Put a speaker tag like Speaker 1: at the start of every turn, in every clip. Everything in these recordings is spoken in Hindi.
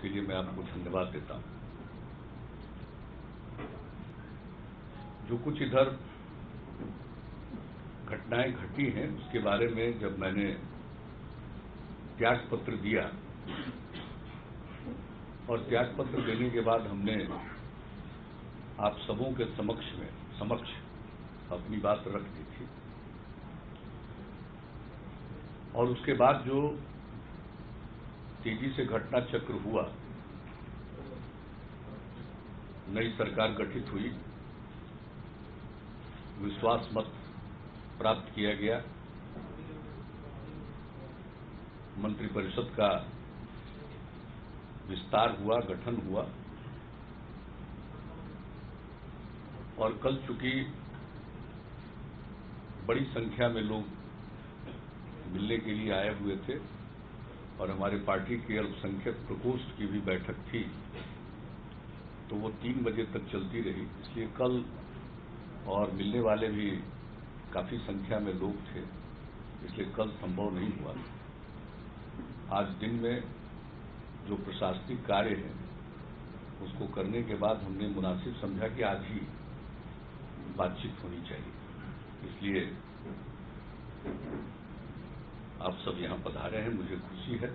Speaker 1: उसके लिए मैं आपको धन्यवाद देता हूं। जो कुछ इधर घटनाएं घटी हैं उसके बारे में जब मैंने त्यागपत्र दिया और त्यागपत्र देने के बाद हमने आप सबों के समक्ष अपनी बात रख दी थी और उसके बाद जो तेजी से घटना चक्र हुआ, नई सरकार गठित हुई, विश्वास मत प्राप्त किया गया, मंत्रिपरिषद का विस्तार हुआ, गठन हुआ और कल चूंकि बड़ी संख्या में लोग मिलने के लिए आए हुए थे और हमारे पार्टी के अल्पसंख्यक प्रकोष्ठ की भी बैठक थी, तो वो 3 बजे तक चलती रही। इसलिए कल और मिलने वाले भी काफी संख्या में लोग थे, इसलिए कल संभव नहीं हुआ। आज दिन में जो प्रशासनिक कार्य है उसको करने के बाद हमने मुनासिब समझा कि आज ही बातचीत होनी चाहिए। इसलिए आप सब यहां पधारे हैं, मुझे खुशी है।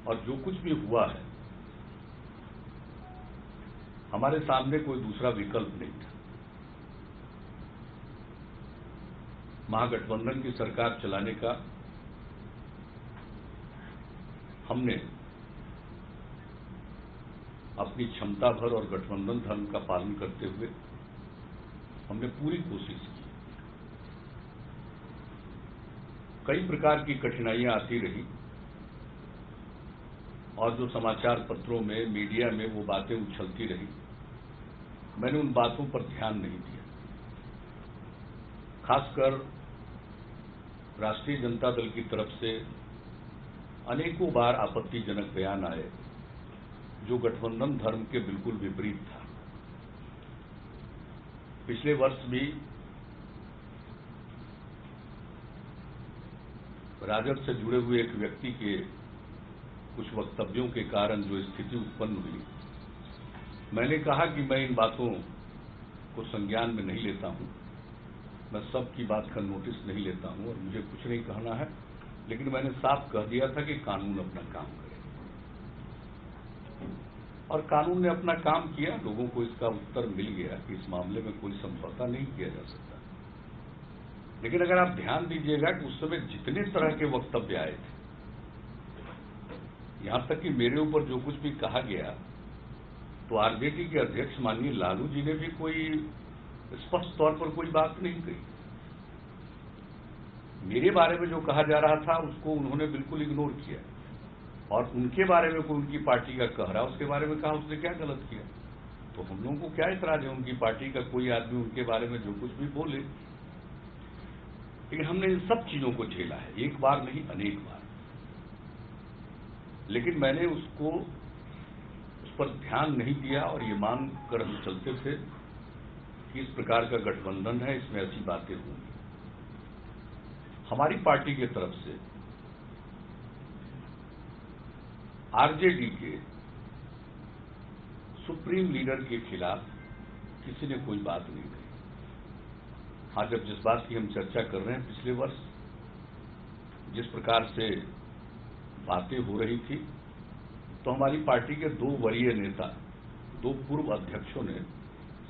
Speaker 1: और जो कुछ भी हुआ है, हमारे सामने कोई दूसरा विकल्प नहीं था। महागठबंधन की सरकार चलाने का हमने अपनी क्षमता भर और गठबंधन धर्म का पालन करते हुए हमने पूरी कोशिश की। कई प्रकार की कठिनाइयां आती रही और जो समाचार पत्रों में, मीडिया में वो बातें उछलती रही, मैंने उन बातों पर ध्यान नहीं दिया। खासकर राष्ट्रीय जनता दल की तरफ से अनेकों बार आपत्तिजनक बयान आए जो गठबंधन धर्म के बिल्कुल विपरीत था। पिछले वर्ष भी राजद से जुड़े हुए एक व्यक्ति के कुछ वक्तव्यों के कारण जो स्थिति उत्पन्न हुई, मैंने कहा कि मैं इन बातों को संज्ञान में नहीं लेता हूं, मैं सबकी बात का नोटिस नहीं लेता हूं और मुझे कुछ नहीं कहना है, लेकिन मैंने साफ कह दिया था कि कानून अपना काम करे और कानून ने अपना काम किया। लोगों को इसका उत्तर मिल गया कि इस मामले में कोई समझौता नहीं किया जा सकता। लेकिन अगर आप ध्यान दीजिएगा कि उस समय जितने तरह के वक्तव्य आए थे, यहां तक कि मेरे ऊपर जो कुछ भी कहा गया, तो आरजेडी के अध्यक्ष माननीय लालू जी ने भी कोई स्पष्ट तौर पर कोई बात नहीं कही। मेरे बारे में जो कहा जा रहा था उसको उन्होंने बिल्कुल इग्नोर किया और उनके बारे में कोई उनकी पार्टी का कह रहा, उसके बारे में कहा उसने क्या गलत किया। तो हम लोगों को क्या इतराज है, उनकी पार्टी का कोई आदमी उनके बारे में जो कुछ भी बोले। लेकिन हमने इन सब चीजों को झेला है, एक बार नहीं अनेक बार। लेकिन मैंने उस पर ध्यान नहीं दिया और ये मान कर हम चलते थे कि इस प्रकार का गठबंधन है, इसमें ऐसी बातें होंगी। हमारी पार्टी की तरफ से आरजेडी के सुप्रीम लीडर के खिलाफ किसी ने कोई बात नहीं कही। हाँ, जब जिस बात की हम चर्चा कर रहे हैं, पिछले वर्ष जिस प्रकार से बातें हो रही थी, तो हमारी पार्टी के 2 वरीय नेता, 2 पूर्व अध्यक्षों ने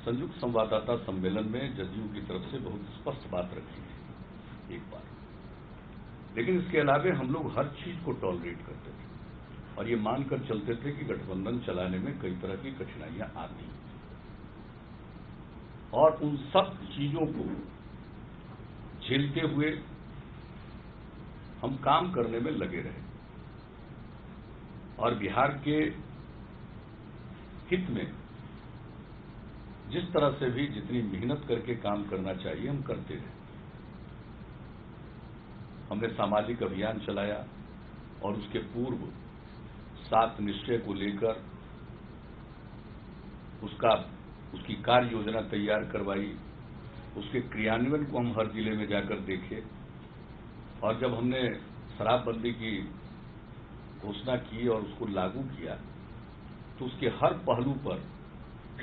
Speaker 1: संयुक्त संवाददाता सम्मेलन में जदयू की तरफ से बहुत स्पष्ट बात रखी थी एक बार। लेकिन इसके अलावा हम लोग हर चीज को टॉलरेट करते थे और ये मानकर चलते थे कि गठबंधन चलाने में कई तरह की कठिनाइयां आती, और उन सब चीजों को झेलते हुए हम काम करने में लगे रहे और बिहार के हित में जिस तरह से भी जितनी मेहनत करके काम करना चाहिए हम करते रहे। हमने सामाजिक अभियान चलाया और उसके पूर्व 7 निश्चय को लेकर उसकी कार्य योजना तैयार करवाई, उसके क्रियान्वयन को हम हर जिले में जाकर देखे। और जब हमने शराबबंदी की घोषणा की और उसको लागू किया तो उसके हर पहलू पर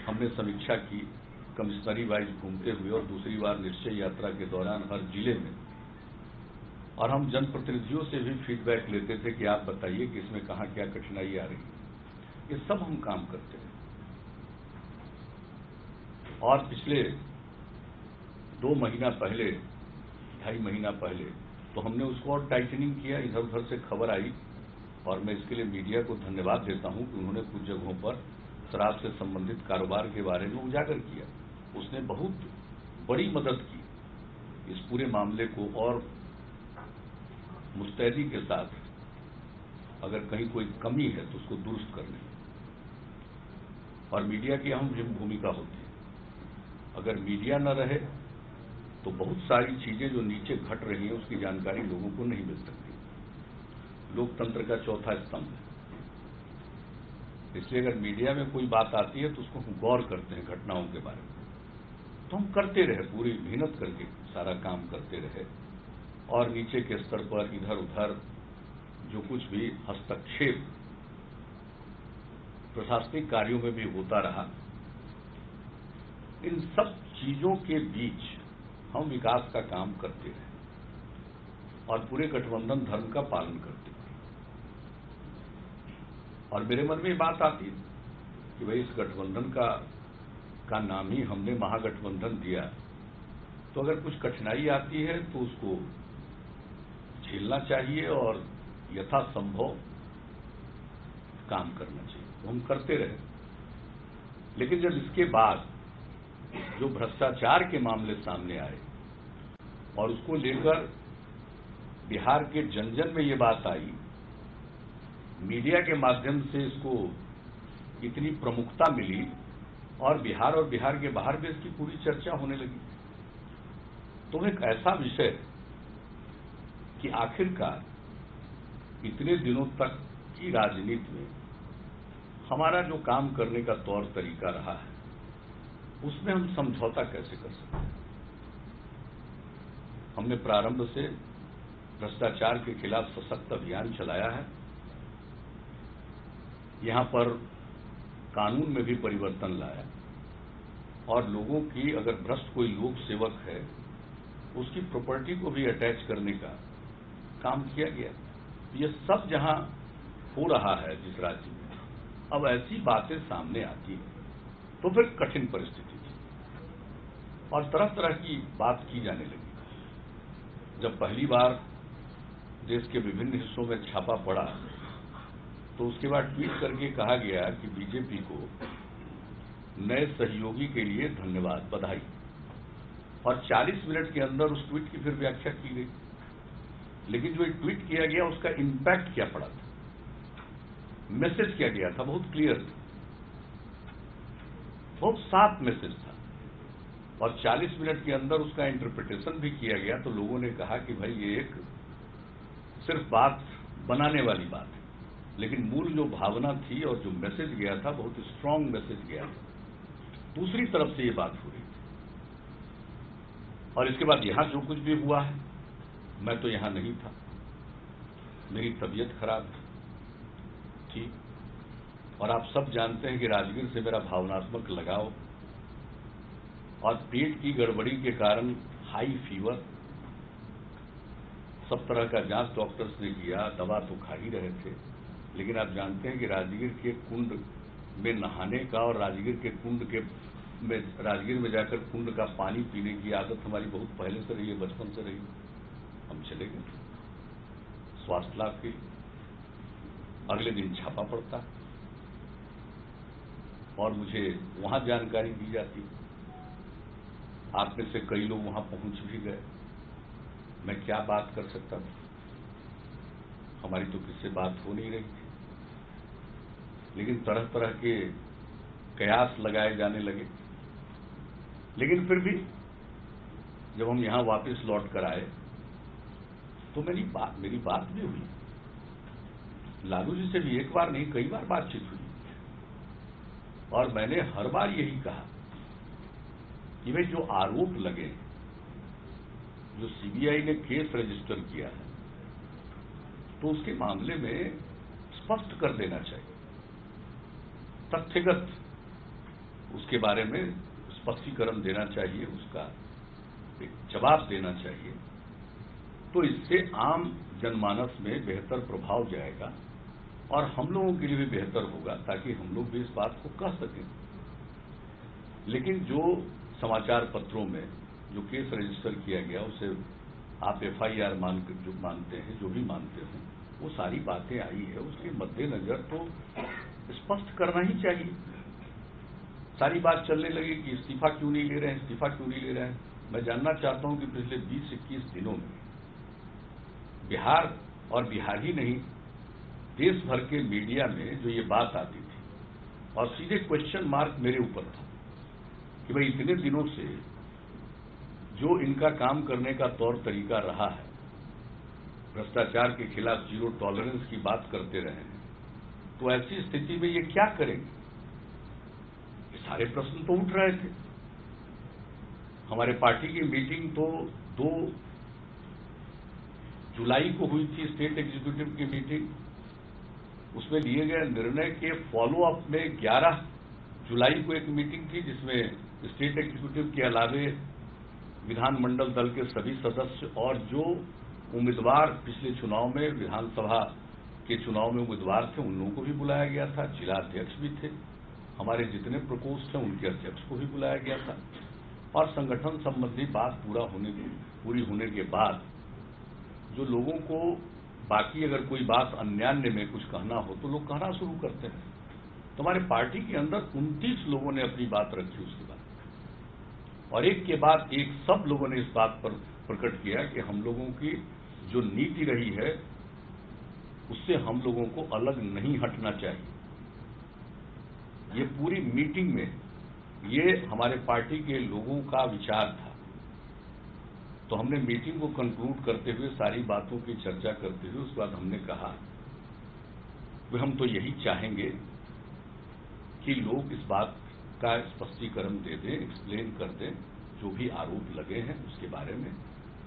Speaker 1: हमने समीक्षा की, कमिश्नरी वाइज घूमते हुए और दूसरी बार निश्चय यात्रा के दौरान हर जिले में। और हम जनप्रतिनिधियों से भी फीडबैक लेते थे कि आप बताइए कि इसमें कहाँ क्या कठिनाई आ रही है। ये सब हम काम करते हैं। और पिछले 2 महीना पहले, 2.5 महीना पहले तो हमने उसको और टाइटनिंग किया। इधर उधर से खबर आई और मैं इसके लिए मीडिया को धन्यवाद देता हूं कि उन्होंने कुछ जगहों पर शराब से संबंधित कारोबार के बारे में उजागर किया। उसने बहुत बड़ी मदद की इस पूरे मामले को और मुस्तैदी के साथ अगर कहीं कोई कमी है तो उसको दुरुस्त करने में। और मीडिया की अहम भूमिका होती है। अगर मीडिया न रहे तो बहुत सारी चीजें जो नीचे घट रही हैं उसकी जानकारी लोगों को नहीं मिल सकती। लोकतंत्र का चौथा स्तंभ है। इसलिए अगर मीडिया में कोई बात आती है तो उसको हम गौर करते हैं घटनाओं के बारे में। तो हम करते रहे, पूरी मेहनत करके सारा काम करते रहे। और नीचे के स्तर पर इधर उधर जो कुछ भी हस्तक्षेप प्रशासनिक कार्यों में भी होता रहा, इन सब चीजों के बीच हम विकास का काम करते रहे और पूरे गठबंधन धर्म का पालन करते रहे। और मेरे मन में ये बात आती है कि भाई इस गठबंधन का नाम ही हमने महागठबंधन दिया, तो अगर कुछ कठिनाई आती है तो उसको झेलना चाहिए और यथासंभव काम करना चाहिए। तो हम करते रहे। लेकिन जब इसके बाद जो भ्रष्टाचार के मामले सामने आए और उसको लेकर बिहार के जन जन में ये बात आई, मीडिया के माध्यम से इसको इतनी प्रमुखता मिली और बिहार के बाहर भी इसकी पूरी चर्चा होने लगी। तो एक ऐसा विषय कि आखिरकार इतने दिनों तक की राजनीति में हमारा जो काम करने का तौर तरीका रहा है उसमें हम समझौता कैसे कर सकते हैं। हमने प्रारंभ से भ्रष्टाचार के खिलाफ सशक्त अभियान चलाया है। यहां पर कानून में भी परिवर्तन लाया और लोगों की, अगर भ्रष्ट कोई लोक सेवक है उसकी प्रॉपर्टी को भी अटैच करने का काम किया गया। ये सब जहां हो रहा है जिस राज्य में, अब ऐसी बातें सामने आती है तो फिर कठिन परिस्थिति थी और तरह तरह की बात की जाने लगी। जब पहली बार देश के विभिन्न हिस्सों में छापा पड़ा तो उसके बाद ट्वीट करके कहा गया कि बीजेपी को नए सहयोगी के लिए धन्यवाद, बधाई। और 40 मिनट के अंदर उस ट्वीट की फिर व्याख्या की गई। लेकिन जो ट्वीट किया गया उसका इंपैक्ट क्या पड़ा था, मैसेज क्या गया था, बहुत क्लियर था, बहुत साफ मैसेज था। और 40 मिनट के अंदर उसका इंटरप्रिटेशन भी किया गया तो लोगों ने कहा कि भाई ये एक सिर्फ बात बनाने वाली बात है, लेकिन मूल जो भावना थी और जो मैसेज गया था बहुत स्ट्रांग मैसेज गया था। दूसरी तरफ से ये बात हो रही थी। और इसके बाद यहां जो कुछ भी हुआ है, मैं तो यहां नहीं था, मेरी तबीयत खराब थी और आप सब जानते हैं कि राजगीर से मेरा भावनात्मक लगाव और पेट की गड़बड़ी के कारण हाई फीवर, सब तरह का जांच डॉक्टर्स ने किया, दवा तो खा ही रहे थे। लेकिन आप जानते हैं कि राजगीर के कुंड में नहाने का और राजगीर में जाकर कुंड का पानी पीने की आदत हमारी बहुत पहले से रही है, बचपन से रही। हम चले गए स्वास्थ्य लाभ के, अगले दिन छापा पड़ता और मुझे वहां जानकारी दी जाती। आप में से कई लोग वहां पहुंच भी गए। मैं क्या बात कर सकता था, हमारी तो किससे बात हो नहीं रही थी। लेकिन तरह तरह के कयास लगाए जाने लगे। लेकिन फिर भी जब हम यहां वापस लौट कर आए तो मेरी बात भी हुई। लालू जी से भी एक बार नहीं कई बार बातचीत हुई और मैंने हर बार यही कहा कि भाई जो आरोप लगे, जो सीबीआई ने केस रजिस्टर किया है, तो उसके मामले में स्पष्ट कर देना चाहिए, तथ्यगत उसके बारे में स्पष्टीकरण देना चाहिए, उसका एक जवाब देना चाहिए। तो इससे आम जनमानस में बेहतर प्रभाव जाएगा और हम लोगों के लिए भी बेहतर होगा, ताकि हम लोग भी इस बात को कह सकें। लेकिन जो समाचार पत्रों में जो केस रजिस्टर किया गया, उसे आप FIR जो मानते हैं, जो भी मानते हैं, वो सारी बातें आई है, उसके मद्देनजर तो स्पष्ट करना ही चाहिए। सारी बात चलने लगी कि इस्तीफा क्यों नहीं ले रहे हैं, इस्तीफा क्यों नहीं ले रहे हैं। मैं जानना चाहता हूं कि पिछले 20-21 दिनों में बिहार, और बिहार ही नहीं, देश भर के मीडिया में जो ये बात आती थी और सीधे क्वेश्चन मार्क मेरे ऊपर था कि भाई इतने दिनों से जो इनका काम करने का तौर तरीका रहा है, भ्रष्टाचार के खिलाफ जीरो टॉलरेंस की बात करते रहे हैं, तो ऐसी स्थिति में ये क्या करेंगे। ये सारे प्रश्न तो उठ रहे थे। हमारे पार्टी की मीटिंग तो 2 जुलाई को हुई थी, स्टेट एग्जीक्यूटिव की मीटिंग। उसमें लिए गए निर्णय के फॉलो अप में 11 जुलाई को एक मीटिंग थी, जिसमें स्टेट एग्जीक्यूटिव के अलावे विधानमंडल दल के सभी सदस्य और जो उम्मीदवार पिछले चुनाव में, विधानसभा के चुनाव में उम्मीदवार थे, उन लोगों को भी बुलाया गया था। जिला अध्यक्ष भी थे, हमारे जितने प्रकोष्ठ हैं उनके अध्यक्ष को भी बुलाया गया था। और संगठन संबंधी बात पूरी होने के बाद जो लोगों को बाकी अगर कोई बात अन्यान्य में कुछ कहना हो तो लोग कहना शुरू करते हैं। तो हमारे पार्टी के अंदर 29 लोगों ने अपनी बात रखी उसके बाद, और एक के बाद एक सब लोगों ने इस बात पर प्रकट किया कि हम लोगों की जो नीति रही है उससे हम लोगों को अलग नहीं हटना चाहिए। ये पूरी मीटिंग में ये हमारे पार्टी के लोगों का विचार था। तो हमने मीटिंग को कंक्लूड करते हुए, सारी बातों की चर्चा करते हुए, उसके बाद हमने कहा कि हम तो यही चाहेंगे कि लोग इस बात का स्पष्टीकरण दे दें, एक्सप्लेन कर दें, जो भी आरोप लगे हैं उसके बारे में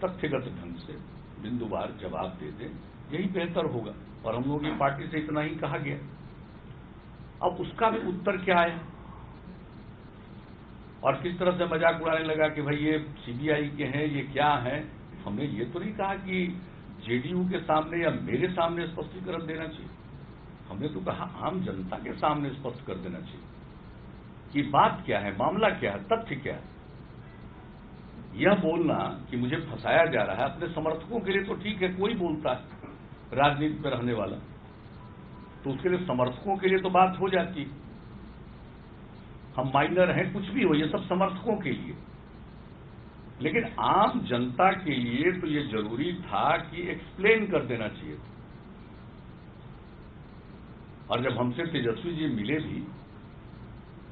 Speaker 1: तथ्यगत ढंग से बिंदुवार जवाब दे दें, यही बेहतर होगा। और हम लोगों की पार्टी से इतना ही कहा गया। अब उसका भी उत्तर क्या आया और किस तरह से मजाक उड़ाने लगा कि भाई ये CBI के हैं, ये क्या हैं। हमने ये तो नहीं कहा कि JDU के सामने या मेरे सामने स्पष्टीकरण देना चाहिए। हमने तो कहा आम जनता के सामने स्पष्ट कर देना चाहिए कि बात क्या है, मामला क्या है, तथ्य क्या है। यह बोलना कि मुझे फंसाया जा रहा है अपने समर्थकों के लिए तो ठीक है, कोई बोलता है राजनीति में रहने वाला, तो उसके लिए समर्थकों के लिए तो बात हो जाती है। हम माइनर हैं, कुछ भी हो, ये सब समर्थकों के लिए। लेकिन आम जनता के लिए तो ये जरूरी था कि एक्सप्लेन कर देना चाहिए था। और जब हमसे तेजस्वी जी मिले भी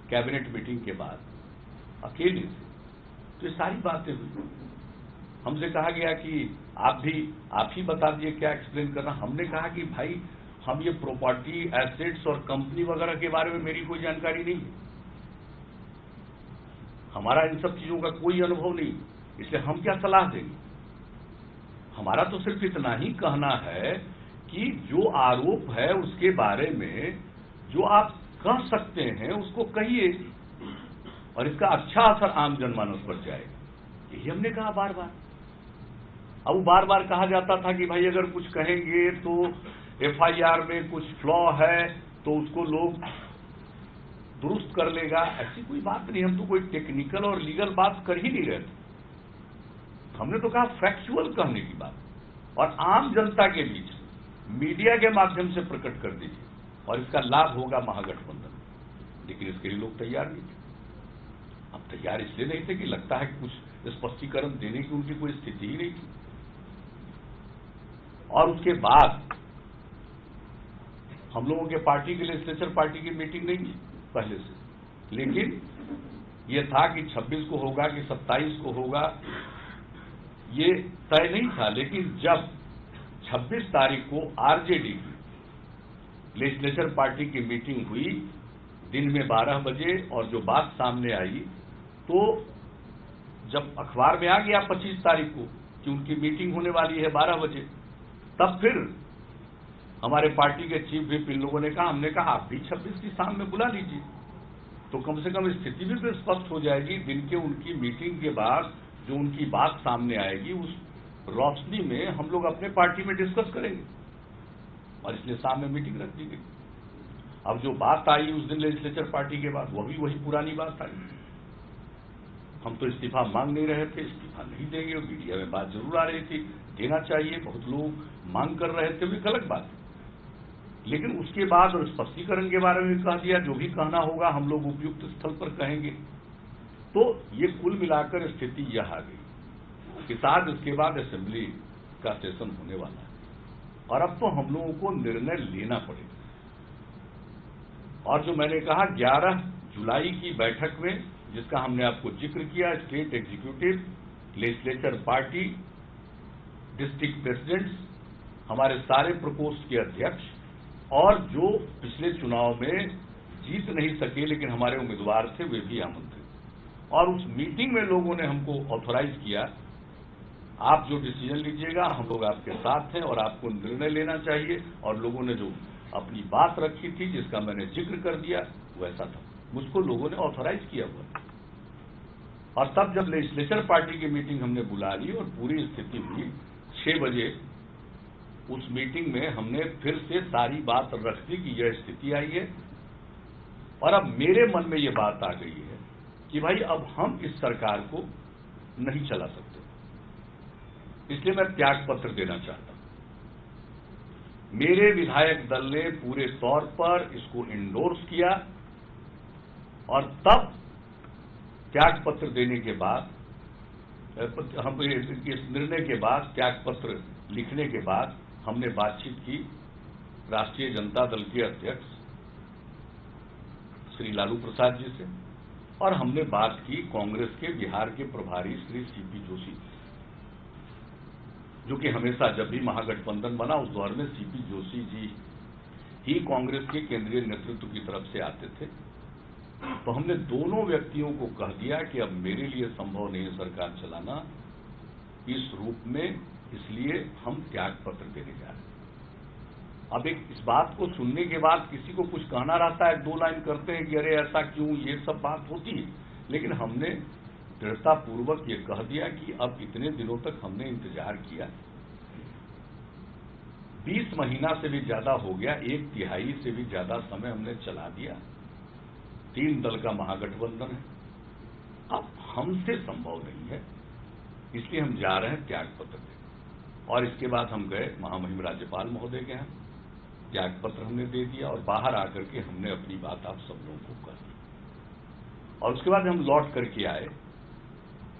Speaker 1: कैबिनेट मीटिंग के बाद अकेले से, तो ये सारी बातें हुई। हमसे कहा गया कि आप ही बता दिए क्या एक्सप्लेन करना। हमने कहा कि भाई हम ये प्रॉपर्टी, एसेट्स और कंपनी वगैरह के बारे में मेरी कोई जानकारी नहीं है, हमारा इन सब चीजों का कोई अनुभव नहीं, इसलिए हम क्या सलाह देंगे। हमारा तो सिर्फ इतना ही कहना है कि जो आरोप है उसके बारे में जो आप कह सकते हैं उसको कहिए, और इसका अच्छा असर आम जनमानस पर जाएगा। यही हमने कहा बार बार। अब बार बार कहा जाता था कि भाई अगर कुछ कहेंगे तो FIR में कुछ फ्लॉ है तो उसको लोग दुरुस्त कर लेगा। ऐसी कोई बात नहीं, हम तो कोई टेक्निकल और लीगल बात कर ही नहीं रहे थे। हमने तो कहा फैक्चुअल कहने की बात, और आम जनता के बीच मीडिया के माध्यम से प्रकट कर दीजिए, और इसका लाभ होगा महागठबंधन। लेकिन इसके लिए लोग तैयार नहीं थे। अब तैयार इसलिए नहीं थे कि लगता है कि कुछ स्पष्टीकरण देने की उनकी कोई स्थिति ही नहीं थी। और उसके बाद हम लोगों के पार्टी के लेजिस्लेचर पार्टी की मीटिंग नहीं थी पहले से, लेकिन यह था कि 26 को होगा कि 27 को होगा, ये तय नहीं था। लेकिन जब 26 तारीख को RJD की लेजिस्लेचर पार्टी की मीटिंग हुई दिन में 12 बजे, और जो बात सामने आई तो जब अखबार में आ गया 25 तारीख को कि उनकी मीटिंग होने वाली है 12 बजे, तब फिर हमारे पार्टी के चीफ व्हिप इन लोगों ने कहा, हमने कहा आप भी 26 की शाम में बुला लीजिए, तो कम से कम स्थिति भी फिर स्पष्ट हो जाएगी। दिन के उनकी मीटिंग के बाद जो उनकी बात सामने आएगी उस रोशनी में हम लोग अपने पार्टी में डिस्कस करेंगे, और इसलिए शाम में मीटिंग रख दी गई। अब जो बात आई उस दिन लेजिस्लेचर पार्टी के बाद, वह भी वही पुरानी बात आई। हम तो इस्तीफा मांग नहीं रहे थे, इस्तीफा नहीं देंगे, और मीडिया में बात जरूर आ रही थी देना चाहिए, बहुत लोग मांग कर रहे थे, भी गलत बात है। लेकिन उसके बाद और स्पष्टीकरण के बारे में कह दिया, जो भी कहना होगा हम लोग उपयुक्त स्थल पर कहेंगे। तो ये कुल मिलाकर स्थिति यह आ गई कि शायद इसके बाद असेंबली का सेशन होने वाला है, और अब तो हम लोगों को निर्णय लेना पड़ेगा। और जो मैंने कहा 11 जुलाई की बैठक में, जिसका हमने आपको जिक्र किया, state executive, legislature party, district presidents, हमारे सारे प्रकोष्ठ के अध्यक्ष, और जो पिछले चुनाव में जीत नहीं सके लेकिन हमारे उम्मीदवार थे, वे भी आमंत्रित। और उस मीटिंग में लोगों ने हमको ऑथोराइज किया, आप जो डिसीजन लीजिएगा हम लोग आपके साथ हैं और आपको निर्णय लेना चाहिए। और लोगों ने जो अपनी बात रखी थी, जिसका मैंने जिक्र कर दिया, वैसा था, मुझको लोगों ने ऑथोराइज किया हुआ। और तब जब लेजिस्लेचर पार्टी की मीटिंग हमने बुला ली और पूरी स्थिति हुई, 6 बजे उस मीटिंग में हमने फिर से सारी बात रख दी कि यह स्थिति आई है। और अब मेरे मन में यह बात आ गई है कि भाई अब हम इस सरकार को नहीं चला सकते, इसलिए मैं त्याग पत्र देना चाहता हूं। मेरे विधायक दल ने पूरे तौर पर इसको इंडोर्स किया, और तब त्याग पत्र देने के बाद, हम इस निर्णय के बाद, त्याग पत्र लिखने के बाद हमने बातचीत की राष्ट्रीय जनता दल के अध्यक्ष श्री लालू प्रसाद जी से, और हमने बात की कांग्रेस के बिहार के प्रभारी श्री सीपी जोशी, जो कि हमेशा जब भी महागठबंधन बना उस दौर में सीपी जोशी जी ही कांग्रेस के केंद्रीय नेतृत्व की तरफ से आते थे। तो हमने दोनों व्यक्तियों को कह दिया कि अब मेरे लिए संभव नहीं है सरकार चलाना इस रूप में, इसलिए हम त्याग पत्र देने जा रहे हैं। अब इस बात को सुनने के बाद किसी को कुछ कहना रहता है, 2 लाइन करते हैं कि अरे ऐसा क्यों, ये सब बात होती है। लेकिन हमने दृढ़तापूर्वक ये कह दिया कि अब इतने दिनों तक हमने इंतजार किया, 20 महीना से भी ज्यादा हो गया, 1/3 से भी ज्यादा समय हमने चला दिया, 3 दल का महागठबंधन है, अब हमसे संभव नहीं है, इसलिए हम जा रहे हैं त्याग पत्र देने। और इसके बाद हम गए महामहिम राज्यपाल महोदय के यहाँ, त्याग पत्र हमने दे दिया, और बाहर आकर के हमने अपनी बात आप सब लोगों को कह दी। और उसके बाद हम लौट करके आए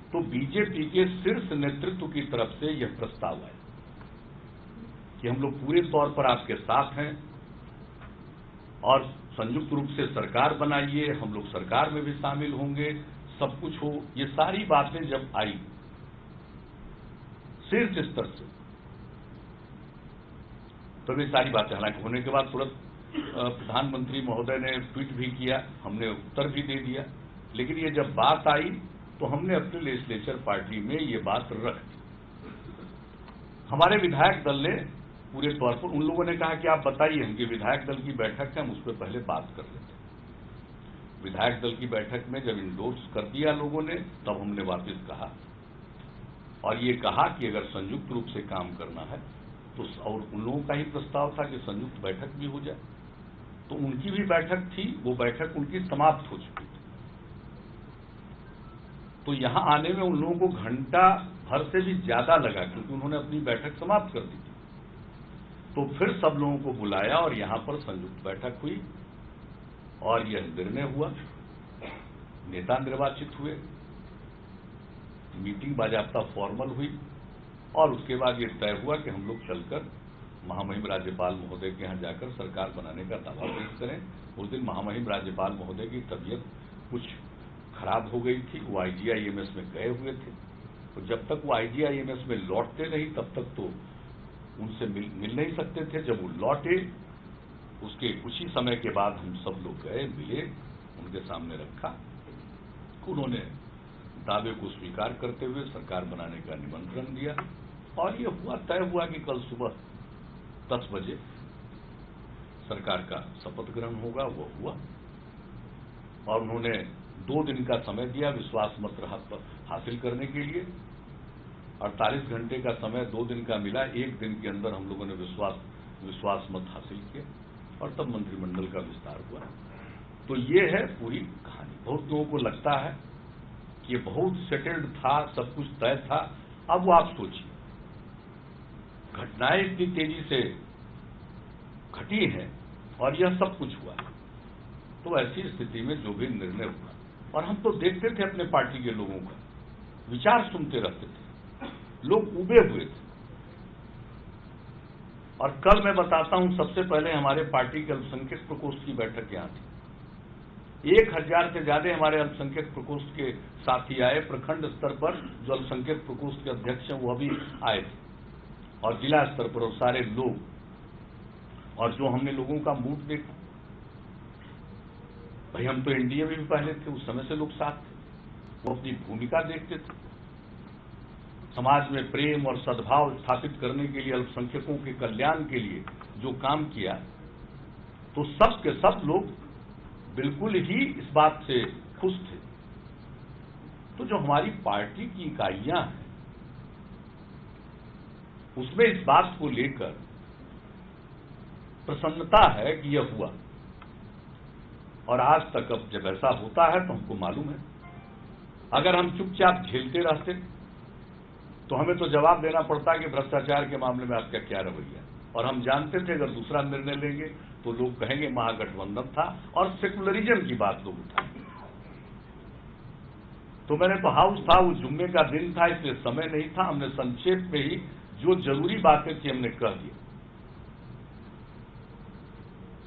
Speaker 1: तो बीजेपी के शीर्ष नेतृत्व की तरफ से यह प्रस्ताव आया कि हम लोग पूरे तौर पर आपके साथ हैं और संयुक्त रूप से सरकार बनाइए, हम लोग सरकार में भी शामिल होंगे, सब कुछ हो। ये सारी बातें जब आई शीर्ष स्तर से, तो ये सारी बातें हालांकि होने के बाद तुरंत प्रधानमंत्री महोदय ने ट्वीट भी किया, हमने उत्तर भी दे दिया, लेकिन ये जब बात आई तो हमने अपने लेजिस्लेचर पार्टी में ये बात रख दी। हमारे विधायक दल ने पूरे तौर पर, उन लोगों ने कहा कि आप बताइए, उनकी विधायक दल की बैठक है, हम उस पर पहले बात कर लेते हैं। विधायक दल की बैठक में जब इंडोर्स कर दिया लोगों ने, तब हमने वापस कहा और ये कहा कि अगर संयुक्त रूप से काम करना है तो, और उन लोगों का ही प्रस्ताव था कि संयुक्त बैठक भी हो जाए, तो उनकी भी बैठक थी, वो बैठक उनकी समाप्त हो चुकी थी। तो यहां आने में उन लोगों को घंटा भर से भी ज्यादा लगा, क्योंकि उन्होंने अपनी बैठक समाप्त कर दी थी। तो फिर सब लोगों को बुलाया और यहां पर संयुक्त बैठक हुई और यह निर्णय हुआ, नेता निर्वाचित हुए, मीटिंग बाजाबता फॉर्मल हुई, और उसके बाद ये तय हुआ कि हम लोग चलकर महामहिम राज्यपाल महोदय के यहाँ जाकर सरकार बनाने का दावा पेश करें। उस दिन महामहिम राज्यपाल महोदय की तबीयत कुछ खराब हो गई थी, वो IGIMS में गए हुए थे, तो जब तक वो IGIMS में लौटते नहीं तब तक तो उनसे मिल नहीं सकते थे। जब वो लौटे उसके कुछ ही समय के बाद हम सब लोग गए, मिले, उनके सामने रखा, उन्होंने दावे को स्वीकार करते हुए सरकार बनाने का निमंत्रण दिया, और ये हुआ, तय हुआ कि कल सुबह 10 बजे सरकार का शपथ ग्रहण होगा, वो हुआ और उन्होंने 2 दिन का समय दिया विश्वास मत हासिल करने के लिए। 48 घंटे का समय 2 दिन का मिला, 1 दिन के अंदर हम लोगों ने विश्वास मत हासिल किया और तब मंत्रिमंडल का विस्तार हुआ। तो ये है पूरी कहानी। बहुत लोगों को लगता है कि ये बहुत सेटल्ड था, सब कुछ तय था। अब वो आप सोचिए, घटनाएं इतनी तेजी से घटी हैं और यह सब कुछ हुआ, तो ऐसी स्थिति में जो भी निर्णय हुआ, और हम तो देखते थे अपने पार्टी के लोगों का विचार सुनते रहते थे, लोग उबे हुए थे। और कल मैं बताता हूं, सबसे पहले हमारे पार्टी के अल्पसंख्यक प्रकोष्ठ की बैठक यहां थी। 1000 से ज्यादा हमारे अल्पसंख्यक प्रकोष्ठ के साथी आए। प्रखंड स्तर पर जो अल्पसंख्यक प्रकोष्ठ के अध्यक्ष हैं वो भी आए थे, और जिला स्तर पर सारे लोग। और जो हमने लोगों का मूड देखा, भाई हम तो एनडीए में भी पहले थे, उस समय से लोग साथ थे, वो अपनी भूमिका देखते थे। समाज में प्रेम और सद्भाव स्थापित करने के लिए, अल्पसंख्यकों के कल्याण के लिए जो काम किया, तो सब के सब लोग बिल्कुल ही इस बात से खुश थे। तो जो हमारी पार्टी की इकाइयां हैं, उसमें इस बात को लेकर प्रसन्नता है कि यह हुआ। और आज तक अब जब ऐसा होता है तो हमको मालूम है, अगर हम चुपचाप झेलते रहते तो हमें तो जवाब देना पड़ता कि भ्रष्टाचार के मामले में आपका क्या रवैया। और हम जानते थे अगर दूसरा निर्णय लेंगे तो लोग कहेंगे महागठबंधन था, और सेकुलरिज्म की बात लोग उठाएंगे। तो मैंने तो हाउस था, वो जुम्मे का दिन था, इसलिए समय नहीं था। हमने संक्षेप में ही जो जरूरी बातें थी हमने कह दी।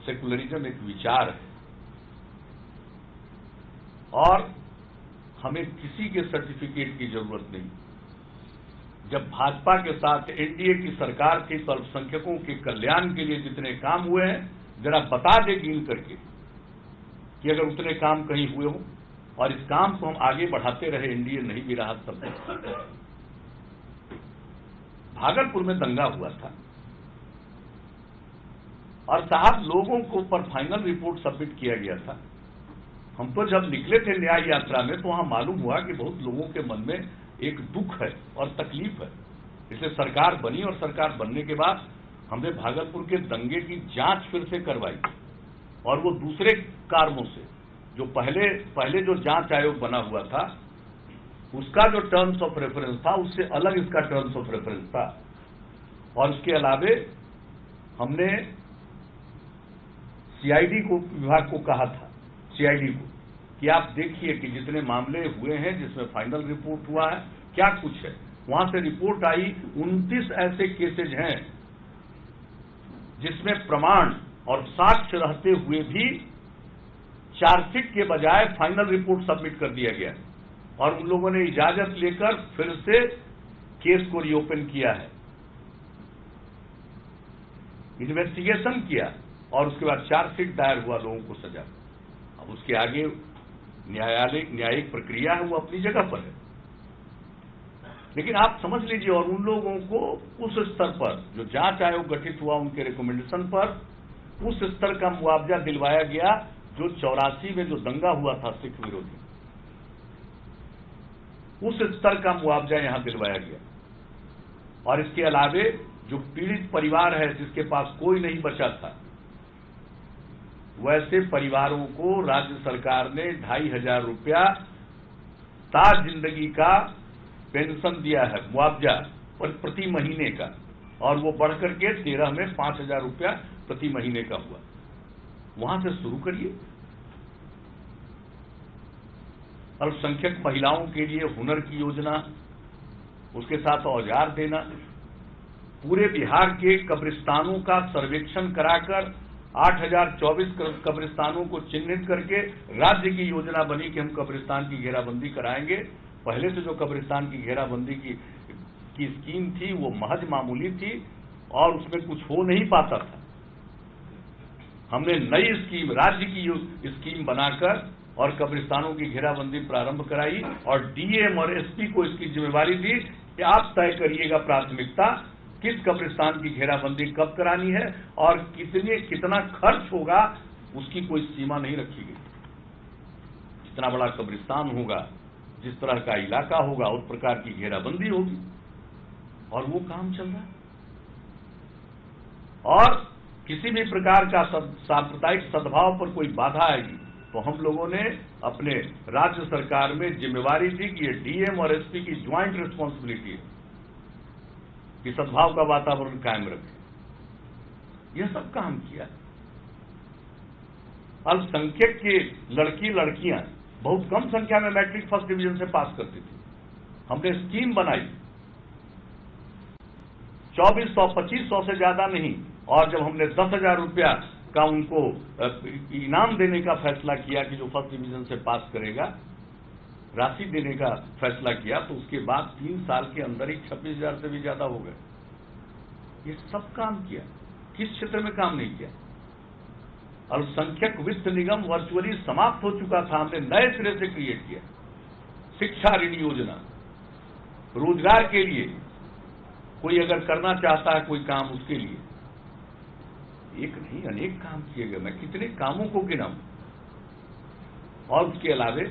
Speaker 1: सेकुलरिज्म एक विचार है और हमें किसी के सर्टिफिकेट की जरूरत नहीं। जब भाजपा के साथ एनडीए की सरकार थी तो अल्पसंख्यकों के कल्याण के लिए जितने काम हुए हैं, जरा बता दे गिन करके कि अगर उतने काम कहीं हुए हो, और इस काम को हम आगे बढ़ाते रहे, एनडीए नहीं भी रहा तब तक। भागलपुर में दंगा हुआ था और साहब लोगों को ऊपर फाइनल रिपोर्ट सबमिट किया गया था। हम तो जब निकले थे न्याय यात्रा में तो वहां मालूम हुआ कि बहुत लोगों के मन में एक दुख है और तकलीफ है। इसलिए सरकार बनी और सरकार बनने के बाद हमने भागलपुर के दंगे की जांच फिर से करवाई, और वो दूसरे कारणों से, जो पहले जो जांच आयोग बना हुआ था उसका जो टर्म्स ऑफ रेफरेंस था उससे अलग इसका टर्म्स ऑफ रेफरेंस था। और उसके अलावे हमने सीआईडी को, विभाग को कहा था, सीआईडी को, कि आप देखिए कि जितने मामले हुए हैं जिसमें फाइनल रिपोर्ट हुआ है क्या कुछ है। वहां से रिपोर्ट आई 29 ऐसे केसेज हैं जिसमें प्रमाण और साक्ष्य रहते हुए भी चार्जशीट के बजाय फाइनल रिपोर्ट सबमिट कर दिया गया, और उन लोगों ने इजाजत लेकर फिर से केस को रीओपन किया है, इन्वेस्टिगेशन किया, और उसके बाद चार्जशीट दायर हुआ, लोगों को सजा। अब उसके आगे न्यायिक प्रक्रिया है, वो अपनी जगह पर है। लेकिन आप समझ लीजिए, और उन लोगों को उस स्तर पर जो जांच आयोग गठित हुआ उनके रिकमेंडेशन पर उस स्तर का मुआवजा दिलवाया गया जो 84 में जो दंगा हुआ था सिख विरोधी, उस स्तर का मुआवजा यहां दिलवाया गया। और इसके अलावे जो पीड़ित परिवार है जिसके पास कोई नहीं बचा था, वैसे परिवारों को राज्य सरकार ने 2500 रुपया ताज जिंदगी का पेंशन दिया है, मुआवजा प्रति महीने का, और वो बढ़कर के 13 में 5000 रुपया प्रति महीने का हुआ। वहां से शुरू करिए। अल्पसंख्यक महिलाओं के लिए हुनर की योजना, उसके साथ औजार देना, पूरे बिहार के कब्रिस्तानों का सर्वेक्षण कराकर 8024 कब्रिस्तानों को चिन्हित करके राज्य की योजना बनी कि हम कब्रिस्तान की घेराबंदी कराएंगे। पहले से जो कब्रिस्तान की घेराबंदी की स्कीम थी वो महज मामूली थी और उसमें कुछ हो नहीं पाता था। हमने नई स्कीम, राज्य की स्कीम बनाकर और कब्रिस्तानों की घेराबंदी प्रारंभ कराई, और डीएम और एसपी को इसकी जिम्मेवारी दी कि आप तय करिएगा प्राथमिकता किस कब्रिस्तान की घेराबंदी कब करानी है और कितना खर्च होगा, उसकी कोई सीमा नहीं रखी गई। जितना बड़ा कब्रिस्तान होगा, जिस तरह का इलाका होगा, उस प्रकार की घेराबंदी होगी, और वो काम चल रहा है। और किसी भी प्रकार का सांप्रदायिक सद्भाव पर कोई बाधा आएगी तो हम लोगों ने अपने राज्य सरकार में जिम्मेवारी दी कि ये डीएम और एसपी की ज्वाइंट रिस्पॉन्सिबिलिटी है कि सद्भाव का वातावरण कायम रखे। यह सब काम किया। अल्पसंख्यक के लड़की लड़कियां बहुत कम संख्या में मैट्रिक फर्स्ट डिवीजन से पास करती थी। हमने स्कीम बनाई, 2400 2500 से ज्यादा नहीं, और जब हमने 10,000 रुपया का उनको इनाम देने का फैसला किया कि जो फर्स्ट डिवीजन से पास करेगा, राशि देने का फैसला किया, तो उसके बाद 3 साल के अंदर ही 26,000 से भी ज्यादा हो गए। ये सब काम किया। किस क्षेत्र में काम नहीं किया? अल्पसंख्यक वित्त निगम वर्चुअली समाप्त हो चुका था, हमने नए सिरे से क्रिएट किया। शिक्षा ऋण योजना, रोजगार के लिए कोई अगर करना चाहता है कोई काम, उसके लिए एक नहीं अनेक काम किए गए। मैं कितने कामों को गिनाऊं। और उसके अलावे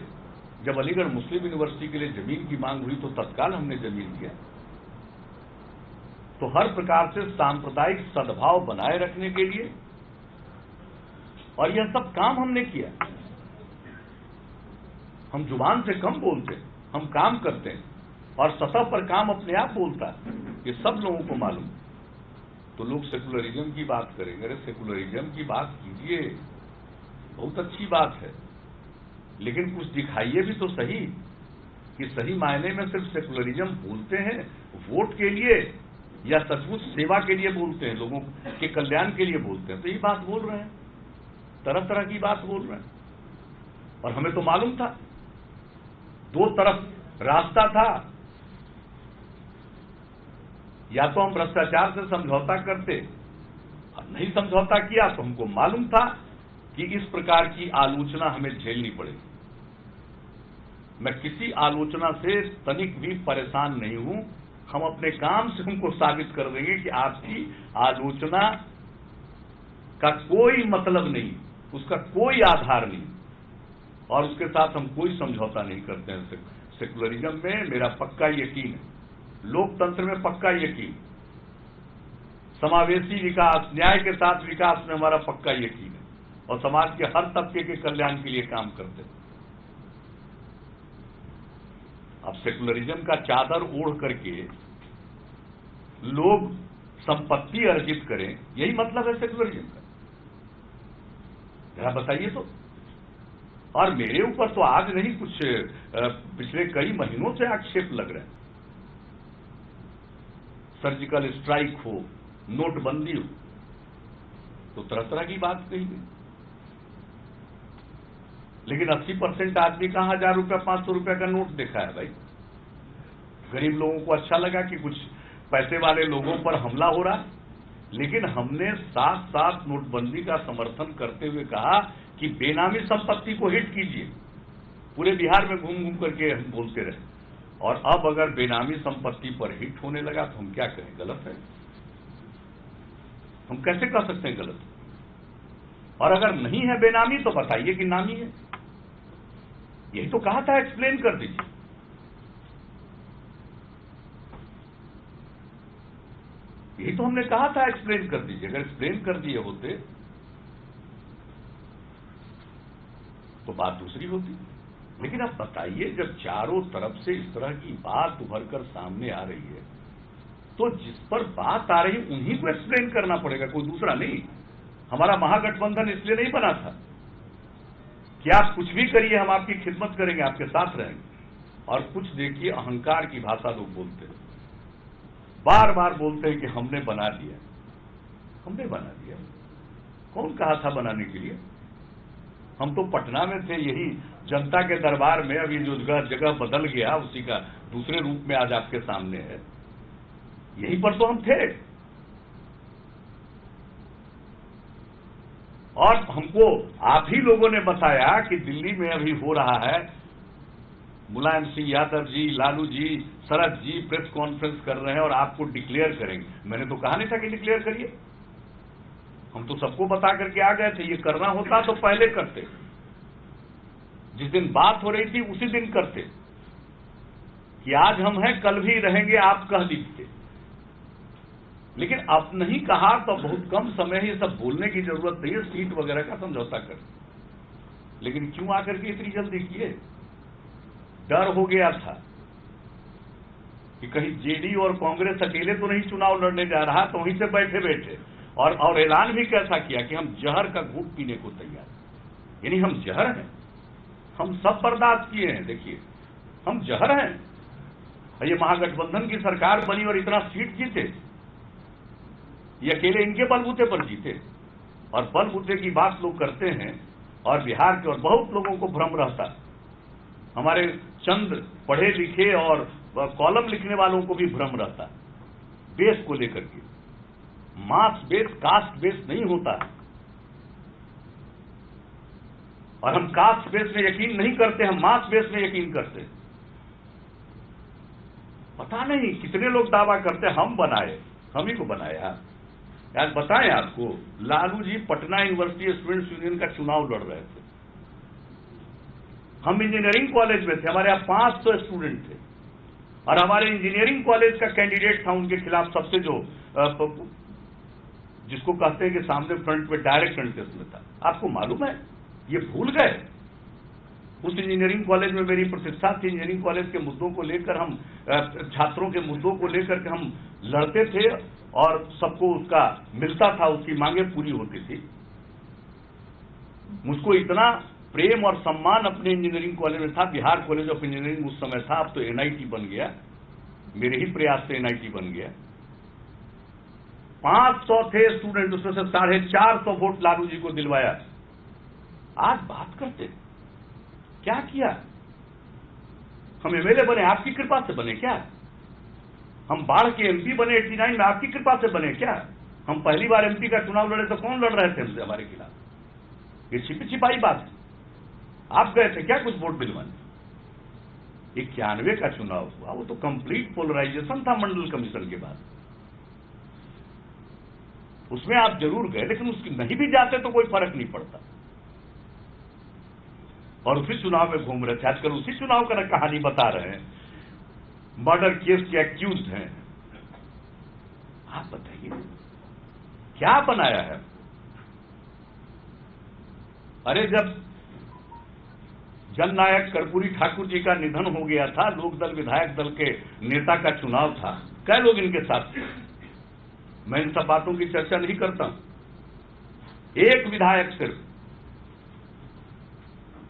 Speaker 1: जब अलीगढ़ मुस्लिम यूनिवर्सिटी के लिए जमीन की मांग हुई तो तत्काल हमने जमीन दिया। तो हर प्रकार से सांप्रदायिक सद्भाव बनाए रखने के लिए, और यह सब काम हमने किया। हम जुबान से कम बोलते हैं, हम काम करते हैं, और सतह पर काम अपने आप बोलता है, ये सब लोगों को मालूम। तो लोग सेकुलरिज्म की बात करेंगे। अरे सेकुलरिज्म की बात कीजिए, बहुत अच्छी बात है, लेकिन कुछ दिखाइए भी तो सही कि सही मायने में सिर्फ सेकुलरिज्म बोलते हैं वोट के लिए या सचमुच सेवा के लिए बोलते हैं, लोगों के कल्याण के लिए बोलते हैं। तो ये बात बोल रहे हैं, तरह तरह की बात बोल रहे हैं। और हमें तो मालूम था, दो तरफ रास्ता था। या तो हम भ्रष्टाचार से समझौता करते, और नहीं समझौता किया तो हमको मालूम था कि इस प्रकार की आलोचना हमें झेलनी पड़ेगी। मैं किसी आलोचना से तनिक भी परेशान नहीं हूं। हम अपने काम से उनको साबित कर देंगे कि आपकी आलोचना का कोई मतलब नहीं, उसका कोई आधार नहीं, और उसके साथ हम कोई समझौता नहीं करते हैं। सेकुलरिज्म में मेरा पक्का यकीन है, लोकतंत्र में पक्का यकीन, समावेशी विकास, न्याय के साथ विकास में हमारा पक्का यकीन है, और समाज के हर तबके के कल्याण के लिए काम करते हैं। अब सेकुलरिज्म का चादर ओढ़ करके लोग संपत्ति अर्जित करें, यही मतलब है सेकुलरिज्म का। जरा बताइए तो। और मेरे ऊपर तो आज नहीं, कुछ पिछले कई महीनों से आक्षेप लग रहे हैं। सर्जिकल स्ट्राइक हो, नोटबंदी हो, तो तरह तरह की बात कही गई। लेकिन 80% आदमी कहां 1000 रुपया 500 रुपया का नोट देखा है भाई। गरीब लोगों को अच्छा लगा कि कुछ पैसे वाले लोगों पर हमला हो रहा, लेकिन हमने साथ साथ नोटबंदी का समर्थन करते हुए कहा कि बेनामी संपत्ति को हिट कीजिए। पूरे बिहार में घूम घूम करके हम बोलते रहे। और अब अगर बेनामी संपत्ति पर हिट होने लगा तो हम क्या कहें? गलत है। हम कैसे कह सकते हैं गलत? और अगर नहीं है बेनामी तो बताइए कि नामी है। यही तो कहा था, एक्सप्लेन कर दीजिए। यही तो हमने कहा था, एक्सप्लेन कर दीजिए। अगर एक्सप्लेन कर दिए होते तो बात दूसरी होती। लेकिन अब बताइए, जब चारों तरफ से इस तरह की बात उभर कर सामने आ रही है, तो जिस पर बात आ रही है उन्हीं को एक्सप्लेन करना पड़ेगा, कोई दूसरा नहीं। हमारा महागठबंधन इसलिए नहीं बना था कि आप कुछ भी करिए, हम आपकी खिदमत करेंगे, आपके साथ रहेंगे। और कुछ देखिए, अहंकार की भाषा लोग बोलते हैं, बार बार बोलते हैं कि हमने बना दिया। हमने बना दिया? कौन कहा था बनाने के लिए? हम तो पटना में थे, यही जनता के दरबार में। अभी जो जगह बदल गया, उसी का दूसरे रूप में आज आपके सामने है। यहीं पर तो हम थे। और हमको आप ही लोगों ने बताया कि दिल्ली में अभी हो रहा है मुलायम सिंह यादव जी, लालू जी, शरद जी प्रेस कॉन्फ्रेंस कर रहे हैं और आपको डिक्लेयर करेंगे। मैंने तो कहा नहीं था कि डिक्लेयर करिए, हम तो सबको बता करके आ गए थे। ये करना होता तो पहले करते, जिस दिन बात हो रही थी उसी दिन करते कि आज हम हैं कल भी रहेंगे, आप कह दीजिए। लेकिन अब नहीं कहा तो बहुत कम समय है, ये सब बोलने की जरूरत नहीं है, सीट वगैरह का समझौता कर। लेकिन क्यों आकर के इतनी जल्दी किए? डर हो गया था कि कहीं जेडी और कांग्रेस अकेले तो नहीं चुनाव लड़ने जा रहा, तो वहीं से बैठे बैठे और ऐलान भी कैसा किया कि हम जहर का घूंट पीने को तैयार। यानी हम जहर हैं, हम सब बर्दाश्त किए हैं। देखिए हम जहर हैं। ये महागठबंधन की सरकार बनी और इतना सीट जीते, ये अकेले इनके बलबूते पर जीते। और बलबूते की बात लोग करते हैं और बिहार के और बहुत लोगों को भ्रम रहता, हमारे चंद पढ़े लिखे और कॉलम लिखने वालों को भी भ्रम रहता बेस को लेकर के। मास बेस कास्ट बेस नहीं होता है, और हम कास्ट बेस में यकीन नहीं करते, हम मास बेस में यकीन करते। पता नहीं कितने लोग दावा करते हम बनाए, हम ही को बनाया। यार बताएं आपको, Lalu ji Patna university students union का चुनाव लड़ रहे थे, हम इंजीनियरिंग कॉलेज में थे, हमारे यहाँ 500 स्टूडेंट थे, और हमारे इंजीनियरिंग कॉलेज का कैंडिडेट था उनके खिलाफ सबसे जो जिसको कहते हैं कि सामने फ्रंट में डायरेक्ट कंटेस्ट में था। आपको मालूम है, ये भूल गए। उस इंजीनियरिंग कॉलेज में मेरी प्रतिष्ठा थी, इंजीनियरिंग कॉलेज के मुद्दों को लेकर हम छात्रों के मुद्दों को लेकर के हम लड़ते थे और सबको उसका मिलता था, उसकी मांगे पूरी होती थी। मुझको इतना प्रेम और सम्मान अपने इंजीनियरिंग कॉलेज में था, बिहार कॉलेज ऑफ इंजीनियरिंग उस समय था, अब तो एनआईटी बन गया, मेरे ही प्रयास से एनआईटी बन गया। 500 थे स्टूडेंट, उसमें से 450 वोट लालू जी को दिलवाया। आज बात करते क्या किया? हम एमएलए बने आपकी कृपा से बने क्या? हम बाढ़ के एमपी बने 89 में आपकी कृपा से बने क्या? हम पहली बार एमपी का चुनाव लड़े तो कौन लड़ रहे थे हमसे, हमारे खिलाफ? ये छिपी छिपाई बात है। आप गए थे क्या कुछ वोट दिलवाने? 91 का चुनाव हुआ, वो तो कंप्लीट पोलराइजेशन था मंडल कमीशन के बाद, उसमें आप जरूर गए, लेकिन उसकी नहीं भी जाते तो कोई फर्क नहीं पड़ता। और उसी चुनाव में घूम रहे थे, आजकल उसी चुनाव का कहानी बता रहे हैं, मर्डर केस के एक्यूज हैं। आप बताइए क्या बनाया है? अरे जब जननायक कर्पूरी ठाकुर जी का निधन हो गया था, लोकदल विधायक दल के नेता का चुनाव था, कई लोग इनके साथ थे। मैं इन सब बातों की चर्चा नहीं करता, एक विधायक सिर्फ,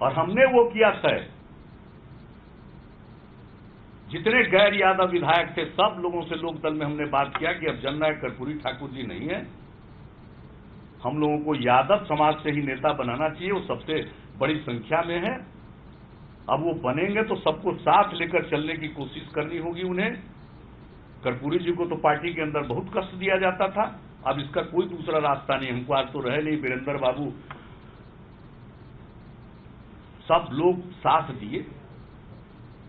Speaker 1: और हमने वो किया तय। जितने गैर यादव विधायक थे सब लोगों से लोकदल में हमने बात किया कि अब जननायक कर्पूरी ठाकुर जी नहीं है, हम लोगों को यादव समाज से ही नेता बनाना चाहिए, वो सबसे बड़ी संख्या में है। अब वो बनेंगे तो सबको साथ लेकर चलने की कोशिश करनी होगी उन्हें। कर्पूरी जी को तो पार्टी के अंदर बहुत कष्ट दिया जाता था, अब इसका कोई दूसरा रास्ता नहीं, हमको आज तो रहे नहीं, वीरेंद्र बाबू, सब लोग साथ दिए,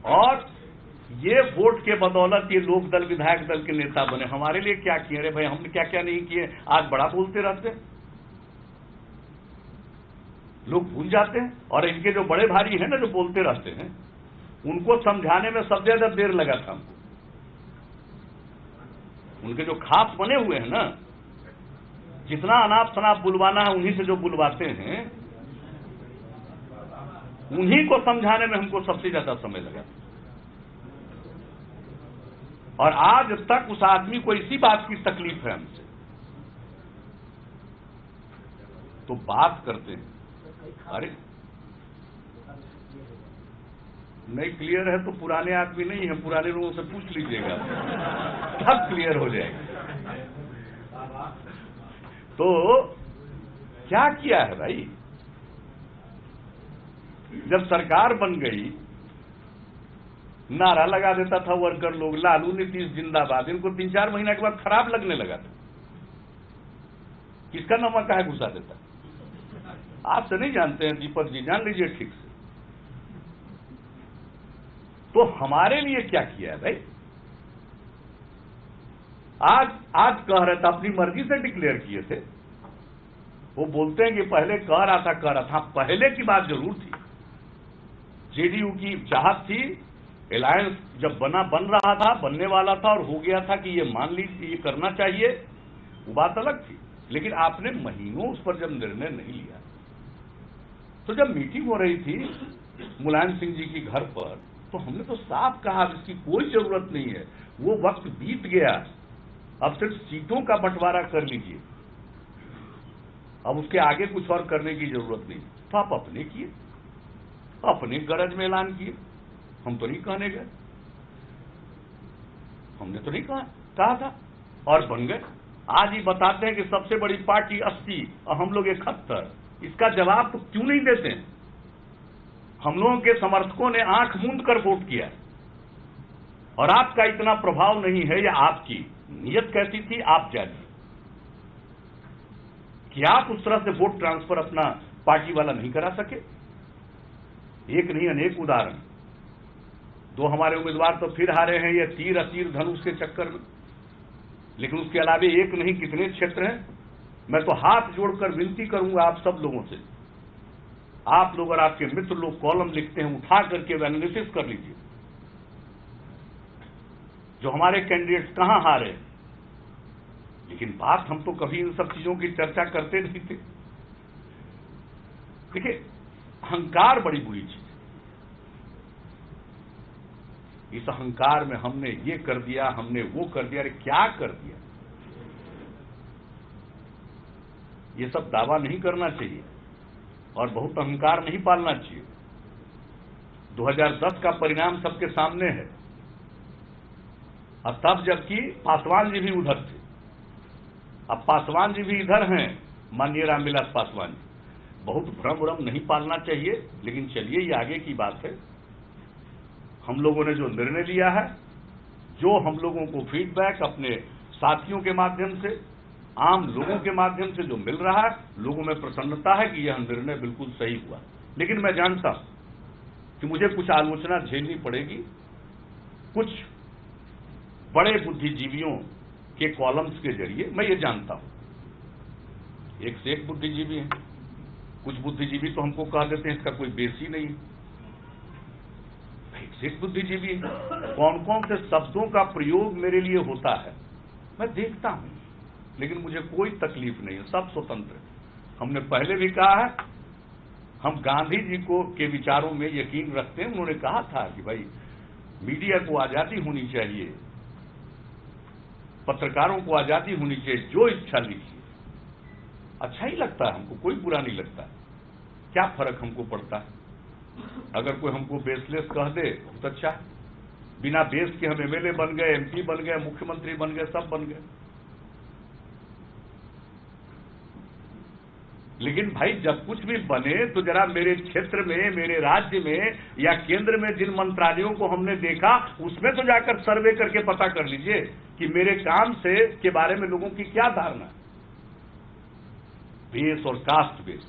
Speaker 1: और ये वोट के बदौलत ये लोकदल विधायक दल के नेता बने। हमारे लिए क्या किए? अरे भाई हमने क्या क्या नहीं किए, आज बड़ा बोलते रहते, लोग भूल जाते हैं। और इनके जो बड़े भारी हैं ना, जो बोलते रहते हैं, उनको समझाने में सबसे ज्यादा देर लगा था हमको। उनके जो खास बने हुए हैं ना, जितना अनाप शनाप बुलवाना है उन्हीं से जो बुलवाते हैं, उन्हीं को समझाने में हमको सबसे ज्यादा समय लगा। और आज तक उस आदमी को इसी बात की तकलीफ है हमसे, तो बात करते हैं। अरे नहीं क्लियर है तो पुराने आदमी नहीं है, पुराने लोगों से पूछ लीजिएगा, सब क्लियर हो जाएगा। तो क्या किया है भाई? जब सरकार बन गई, नारा लगा देता था वर्कर लोग, लालू नीतीश जिंदाबाद। इनको 3-4 महीना के बाद खराब लगने लगा था, किसका नमक काहे घुसा देता? आपसे नहीं जानते हैं दीपक जी, जान लीजिए ठीक से। तो हमारे लिए क्या किया है भाई? आज कह रहे थे, अपनी मर्जी से डिक्लेयर किए थे। वो बोलते हैं कि पहले कह रहा था। पहले की बात जरूर थी, जेडीयू की चाहत थी, अलायंस जब बन रहा था, बनने वाला था और हो गया था कि ये मान लीजिए, ये करना चाहिए, वो बात अलग थी। लेकिन आपने महीनों उस पर जब निर्णय नहीं लिया, तो जब मीटिंग हो रही थी मुलायम सिंह जी की घर पर, तो हमने तो साफ कहा इसकी कोई जरूरत नहीं है, वो वक्त बीत गया, अब सिर्फ सीटों का बंटवारा कर लीजिए, अब उसके आगे कुछ और करने की जरूरत नहीं। तो आप अपने किए, अपने गरज में ऐलान किए, हम तो नहीं कहने गए, हमने तो नहीं कहा था, और बन गए। आज ही बताते हैं कि सबसे बड़ी पार्टी 80 और हम लोग 71। इसका जवाब तो क्यों नहीं देते हैं? हम लोगों के समर्थकों ने आंख मूंद कर वोट किया, और आपका इतना प्रभाव नहीं है, या आपकी नीयत कैसी थी आप जानिए, कि आप उस तरह से वोट ट्रांसफर अपना पार्टी वाला नहीं करा सके। एक नहीं अनेक उदाहरण, 2 हमारे उम्मीदवार तो फिर हारे हैं, ये तीर अतीर धनुष के चक्कर में। लेकिन उसके अलावा एक नहीं कितने क्षेत्र हैं। मैं तो हाथ जोड़कर विनती करूंगा आप सब लोगों से, आप लोग और आपके मित्र लोग कॉलम लिखते हैं, उठा करके एनालिसिस कर लीजिए, जो हमारे कैंडिडेट्स कहां हारे। लेकिन बात हम तो कभी इन सब चीजों की चर्चा करते नहीं थे। देखिए, अहंकार बड़ी बुरी चीज है। इस अहंकार में हमने ये कर दिया, हमने वो कर दिया, अरे क्या कर दिया, ये सब दावा नहीं करना चाहिए और बहुत अहंकार नहीं पालना चाहिए। 2010 का परिणाम सबके सामने है, और तब जबकि पासवान जी भी उधर थे, अब पासवान जी भी इधर हैं, माननीय रामविलास पासवान जी। बहुत भ्रम नहीं पालना चाहिए। लेकिन चलिए, ये आगे की बात है। हम लोगों ने जो निर्णय लिया है, जो हम लोगों को फीडबैक अपने साथियों के माध्यम से, आम लोगों के माध्यम से जो मिल रहा है, लोगों में प्रसन्नता है कि यह निर्णय बिल्कुल सही हुआ। लेकिन मैं जानता हूं कि मुझे कुछ आलोचना झेलनी पड़ेगी, कुछ बड़े बुद्धिजीवियों के कॉलम्स के जरिए। मैं ये जानता हूं, एक से एक बुद्धिजीवी हैं। कुछ बुद्धिजीवी तो हमको कह देते हैं इसका कोई बेस ही नहीं, एक से एक बुद्धिजीवी। कौन कौन से शब्दों का प्रयोग मेरे लिए होता है मैं देखता हूं, लेकिन मुझे कोई तकलीफ नहीं है, सब स्वतंत्र है। हमने पहले भी कहा है, हम गांधी जी को के विचारों में यकीन रखते हैं। उन्होंने कहा था कि भाई मीडिया को आजादी होनी चाहिए, पत्रकारों को आजादी होनी चाहिए, जो इच्छा लिखिए। अच्छा ही लगता है हमको, कोई बुरा नहीं लगता। क्या फर्क हमको पड़ता है? अगर कोई हमको बेसलेस कह दे बहुत अच्छा है, बिना बेस के हम एमएलए बन गए, एमपी बन गए, मुख्यमंत्री बन गए, सब बन गए। लेकिन भाई जब कुछ भी बने तो जरा मेरे क्षेत्र में, मेरे राज्य में या केंद्र में जिन मंत्रालयों को हमने देखा, उसमें तो जाकर सर्वे करके पता कर लीजिए कि मेरे काम से के बारे में लोगों की क्या धारणा है। बेस और कास्ट बेस,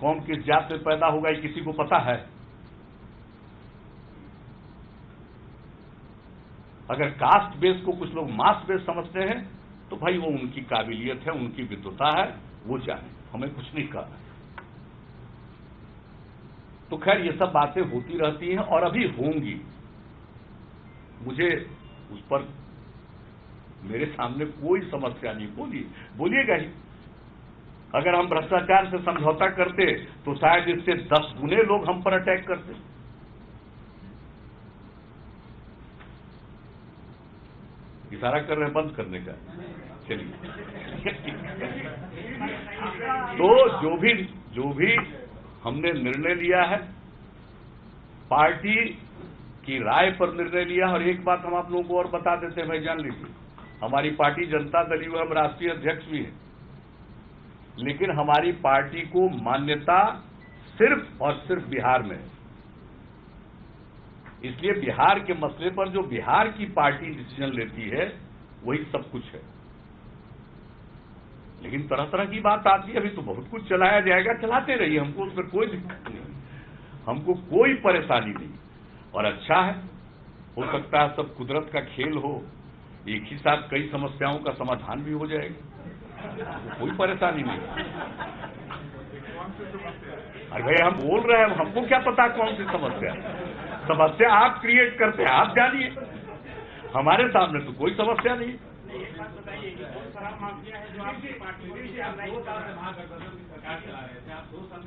Speaker 1: कौन किस जात में पैदा होगा ये किसी को पता है? अगर कास्ट बेस को कुछ लोग मास बेस समझते हैं तो भाई वो उनकी काबिलियत है, उनकी विद्वता है, वो जाने, हमें कुछ नहीं करना। तो खैर ये सब बातें होती रहती हैं और अभी होंगी। मुझे उस पर मेरे सामने कोई समस्या नहीं, बोलिएगा ही। अगर हम भ्रष्टाचार से समझौता करते तो शायद इससे 10 गुने लोग हम पर अटैक करते। इशारा कर रहे हैं बंद करने का, चलिए। तो जो भी हमने निर्णय लिया है, पार्टी की राय पर निर्णय लिया। और एक बात हम आप लोगों को और बता देते हैं भाई, जान लीजिए, हमारी पार्टी जनता दल यू, हम राष्ट्रीय अध्यक्ष भी हैं, लेकिन हमारी पार्टी को मान्यता सिर्फ और सिर्फ बिहार में है। इसलिए बिहार के मसले पर जो बिहार की पार्टी डिसीजन लेती है वही सब कुछ है। लेकिन तरह तरह की बात आती है, अभी तो बहुत कुछ चलाया जाएगा, चलाते रहिए, हमको उसमें कोई दिक्कत नहीं, हमको कोई परेशानी नहीं। और अच्छा है हो सकता है सब कुदरत का खेल हो, एक ही साथ कई समस्याओं का समाधान भी हो जाएगा, कोई परेशानी नहीं। अरे भाई हम बोल रहे हैं, हमको क्या पता कौन सी समस्या, समस्या आप क्रिएट करते हैं, आप जानिए, हमारे सामने तो कोई समस्या नहीं।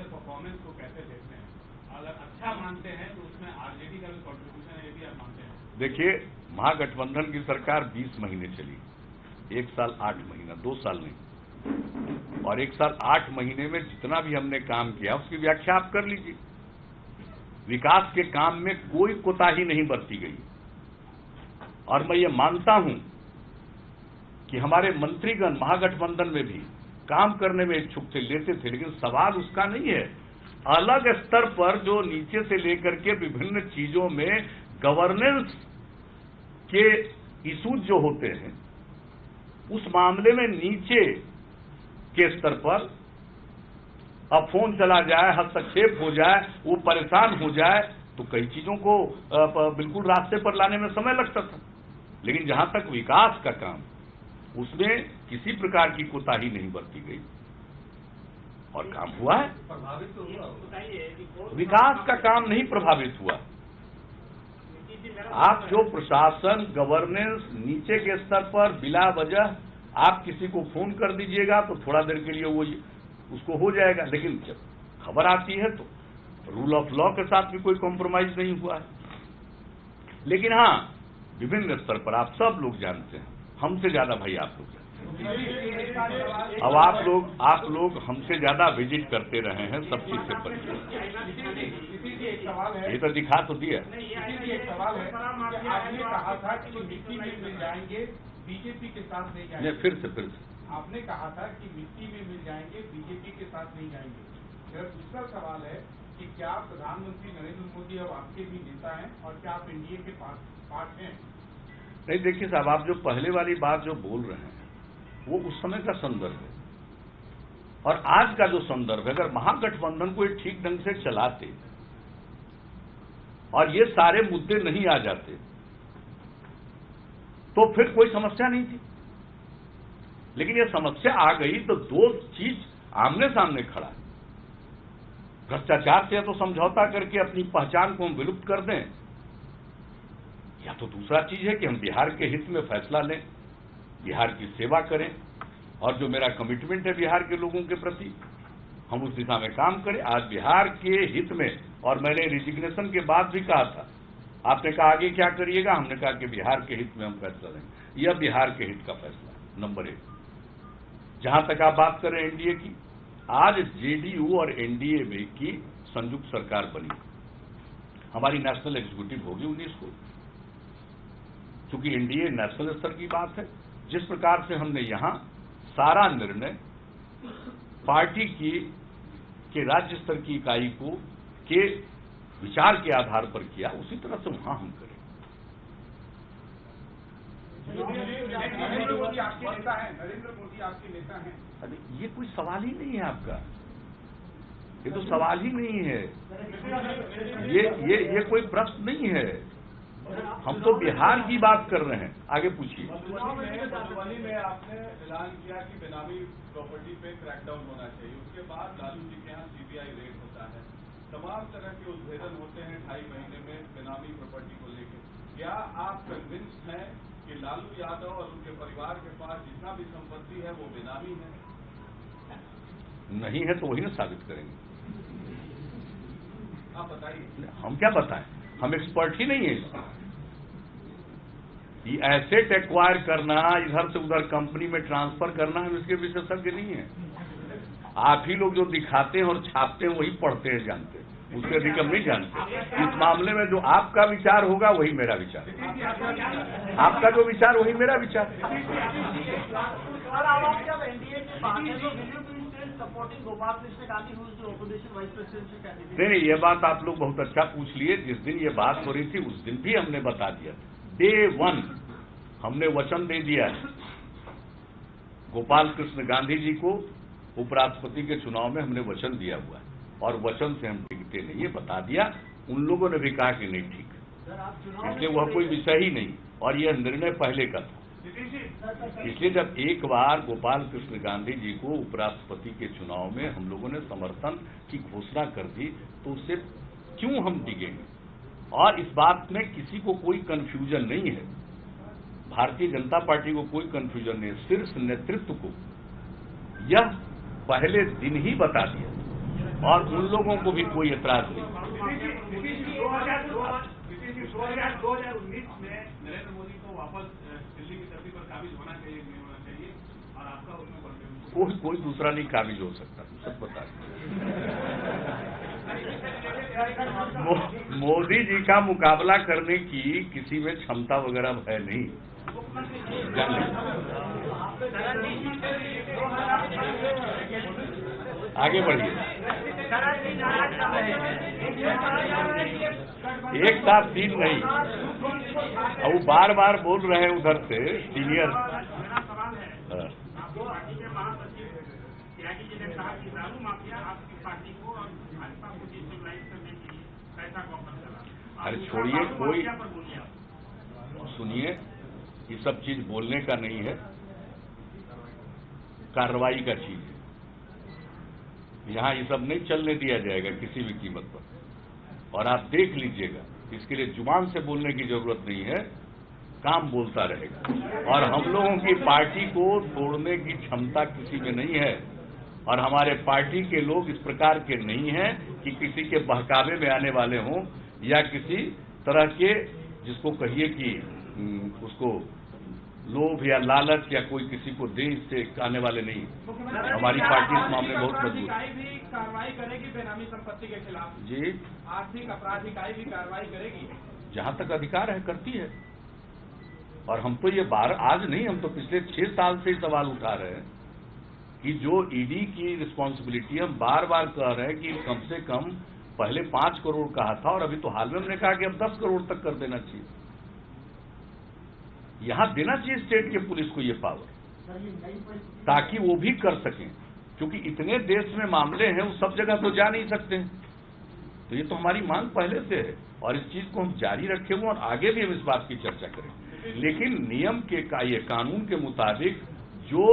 Speaker 2: परफॉर्मेंस को कैसे देखते हैं? अगर अच्छा मानते हैं तो उसमें आरजेडी का भी कंट्रीब्यूशन है, ये भी आप मानते हैं?
Speaker 1: देखिए, महागठबंधन की सरकार 20 महीने चली, 1 साल 8 महीना, 2 साल नहीं, और 1 साल 8 महीने में जितना भी हमने काम किया उसकी व्याख्या आप कर लीजिए। विकास के काम में कोई कोताही नहीं बरती गई, और मैं ये मानता हूं कि हमारे मंत्रीगण महागठबंधन में भी काम करने में इच्छुक थे, लेते थे, लेकिन सवाल उसका नहीं है। अलग स्तर पर जो नीचे से लेकर के विभिन्न चीजों में गवर्नेंस के इशूज जो होते हैं, उस मामले में नीचे के स्तर पर अब फोन चला जाए, हस्तक्षेप हो जाए, वो परेशान हो जाए, तो कई चीजों को बिल्कुल रास्ते पर लाने में समय लगता था। लेकिन जहां तक विकास का काम, उसमें किसी प्रकार की कोताही नहीं बरती गई और काम हुआ है।
Speaker 2: प्रभावित तो हुआ,
Speaker 1: विकास का काम नहीं प्रभावित हुआ। आप जो प्रशासन गवर्नेंस नीचे के स्तर पर बिला वजह आप किसी को फोन कर दीजिएगा तो थोड़ा देर के लिए वो उसको हो जाएगा, लेकिन जब खबर आती है तो रूल ऑफ लॉ के साथ भी कोई कॉम्प्रोमाइज नहीं हुआ है। लेकिन हाँ, विभिन्न स्तर पर आप सब लोग जानते हैं, हमसे ज्यादा भाई आप लोग जानते हैं। अब आप लोग हमसे ज्यादा विजिट करते रहे हैं सब चीज से पहले। ये तो दिखा तो दिया।
Speaker 2: एक सवाल है कि आपने कहा था कि मिट्टी में मिल जाएंगे, बीजेपी के साथ नहीं जाएंगे।
Speaker 1: फिर से
Speaker 2: आपने कहा था कि मिट्टी में मिल जाएंगे, बीजेपी के साथ नहीं जाएंगे। मेरा दूसरा सवाल है कि क्या प्रधानमंत्री नरेंद्र मोदी अब आपके भी नेता हैं और क्या आप एनडीए के पार्ट हैं?
Speaker 1: नहीं, देखिए साहब, आप जो पहले वाली बात जो बोल रहे हैं वो उस समय का संदर्भ है, और आज का जो संदर्भ है, अगर महागठबंधन को ठीक ढंग से चलाते और ये सारे मुद्दे नहीं आ जाते तो फिर कोई समस्या नहीं थी। लेकिन ये समस्या आ गई तो दो चीज आमने सामने खड़ा है। भ्रष्टाचार से या तो समझौता करके अपनी पहचान को हम विलुप्त कर दें, या तो दूसरा चीज है कि हम बिहार के हित में फैसला लें, बिहार की सेवा करें, और जो मेरा कमिटमेंट है बिहार के लोगों के प्रति, हम उस दिशा में काम करें। आज बिहार के हित में, और मैंने रिजिग्नेशन के बाद भी कहा था, आपने कहा आगे क्या करिएगा, हमने कहा कि बिहार के हित में हम फैसला लेंगे। यह बिहार के हित का फैसला है नंबर 1। जहां तक आप बात करें एनडीए की, आज जेडीयू और एनडीए में की संयुक्त सरकार बनी, हमारी नेशनल एग्जीक्यूटिव होगी 19 को। चूंकि एनडीए नेशनल स्तर की बात है, जिस प्रकार से हमने यहां सारा निर्णय पार्टी के राज्य स्तर की इकाई के विचार के आधार पर किया, उसी तरह से वहां हम करें।
Speaker 2: नरेंद्र मोदी आपके नेता हैं, नरेंद्र मोदी आपके नेता हैं।
Speaker 1: अरे ये कोई सवाल ही नहीं है आपका, ये तो सवाल ही नहीं है, ये कोई प्रश्न नहीं है। हम तो बिहार की बात कर रहे हैं। आगे पूछिए।
Speaker 2: मधुबनी में आपने ऐलान किया कि बेनामी प्रॉपर्टी पे क्रैकडाउन होना चाहिए, उसके बाद लालू जी के यहाँ सीबीआई रेड होता है, तमाम तरह के उद्भेदन होते हैं 2.5 महीने में बेनामी प्रॉपर्टी को लेकर। क्या आप कन्विंस्ड हैं कि लालू यादव और उनके परिवार के पास जितना भी संपत्ति है वो बेनामी है?
Speaker 1: नहीं है तो वही ना साबित करेंगे।
Speaker 2: आप बताइए।
Speaker 1: हम क्या बताएं, हम एक्सपर्ट ही नहीं है। ये एसेट एक्वायर करना, इधर से उधर कंपनी में ट्रांसफर करना, हम इसके विशेषज्ञ नहीं है। आप ही लोग जो दिखाते हैं और छापते हैं वही पढ़ते हैं, जानते हैं, उससे अधिक हम नहीं जानते। इस मामले में जो आपका विचार होगा वही मेरा विचार, आपका जो विचार वही मेरा विचार। नहीं, ये बात आप लोग बहुत अच्छा पूछ लिए। जिस दिन ये बात हो रही थी उस दिन भी हमने बता दिया, डे 1 हमने वचन दे दिया है। गोपाल कृष्ण गांधी जी को उपराष्ट्रपति के चुनाव में हमने वचन दिया हुआ है, और वचन से हम टिकते नहीं, ये बता दिया। उन लोगों ने भी कहा कि नहीं ठीक है। इसलिए वह कोई विषय ही नहीं, और यह निर्णय पहले का था। इसलिए जब एक बार गोपाल कृष्ण गांधी जी को उपराष्ट्रपति के चुनाव में हम लोगों ने समर्थन की घोषणा कर दी, तो उससे क्यों हम डिगेंगे? और इस बात में किसी को कोई कंफ्यूजन नहीं है, भारतीय जनता पार्टी को कोई कंफ्यूजन नहीं है, शीर्ष नेतृत्व को यह पहले दिन ही बता दिया और उन लोगों को भी कोई एतराज नहीं।
Speaker 2: 2019 में नरेंद्र मोदी को वापस दिल्ली की धरती पर काबिज होना चाहिए, नहीं होना चाहिए, और आपका उसमें
Speaker 1: कोई दूसरा नहीं काबिज हो सकता, सब बता मोदी जी का मुकाबला करने की किसी में क्षमता वगैरह है नहीं। आगे बढ़िए। एक साथ तीन नहीं, अब वो बार बार बोल रहे हैं उधर से सीनियर।
Speaker 3: त्यागी जी ने कहा कि दारू माफिया आपकी पार्टी को और भाजपा को डिस्टेबलाइज करने के लिए पैसा कॉपर चला।
Speaker 1: अरे छोड़िए, कोई सुनिए, ये सब चीज बोलने का नहीं है, कार्रवाई का चीज है। यहाँ ये सब नहीं चलने दिया जाएगा किसी भी कीमत पर, और आप देख लीजिएगा, इसके लिए जुबान से बोलने की जरूरत नहीं है, काम बोलता रहेगा। और हम लोगों की पार्टी को तोड़ने की क्षमता किसी में नहीं है, और हमारे पार्टी के लोग इस प्रकार के नहीं हैं कि किसी के बहकावे में आने वाले हों, या किसी तरह के जिसको कहिए कि उसको लोभ या लालच या कोई किसी को दे, इससे आने वाले नहीं। हमारी पार्टी इस मामले में बहुत मजबूत है।
Speaker 3: भी कार्रवाई करेगी बेनामी संपत्ति के खिलाफ
Speaker 1: जी,
Speaker 3: आर्थिक अपराध इकाई भी कार्रवाई करेगी,
Speaker 1: जहां तक अधिकार है करती है। और हम तो ये आज नहीं, हम तो पिछले 6 साल से सवाल उठा रहे हैं कि जो ईडी की रिस्पॉन्सिबिलिटी, हम बार बार कह रहे हैं कि कम से कम पहले 5 करोड़ कहा था, और अभी तो हाल में हमने कहा कि अब 10 करोड़ तक कर देना चाहिए। यहां देना चाहिए स्टेट के पुलिस को ये पावर, ताकि वो भी कर सकें, क्योंकि इतने देश में मामले हैं, वो सब जगह तो जा नहीं सकते। तो ये तो हमारी मांग पहले से है, और इस चीज को हम जारी रखे हुए, और आगे भी हम इस बात की चर्चा करें। लेकिन नियम के ये कानून के मुताबिक जो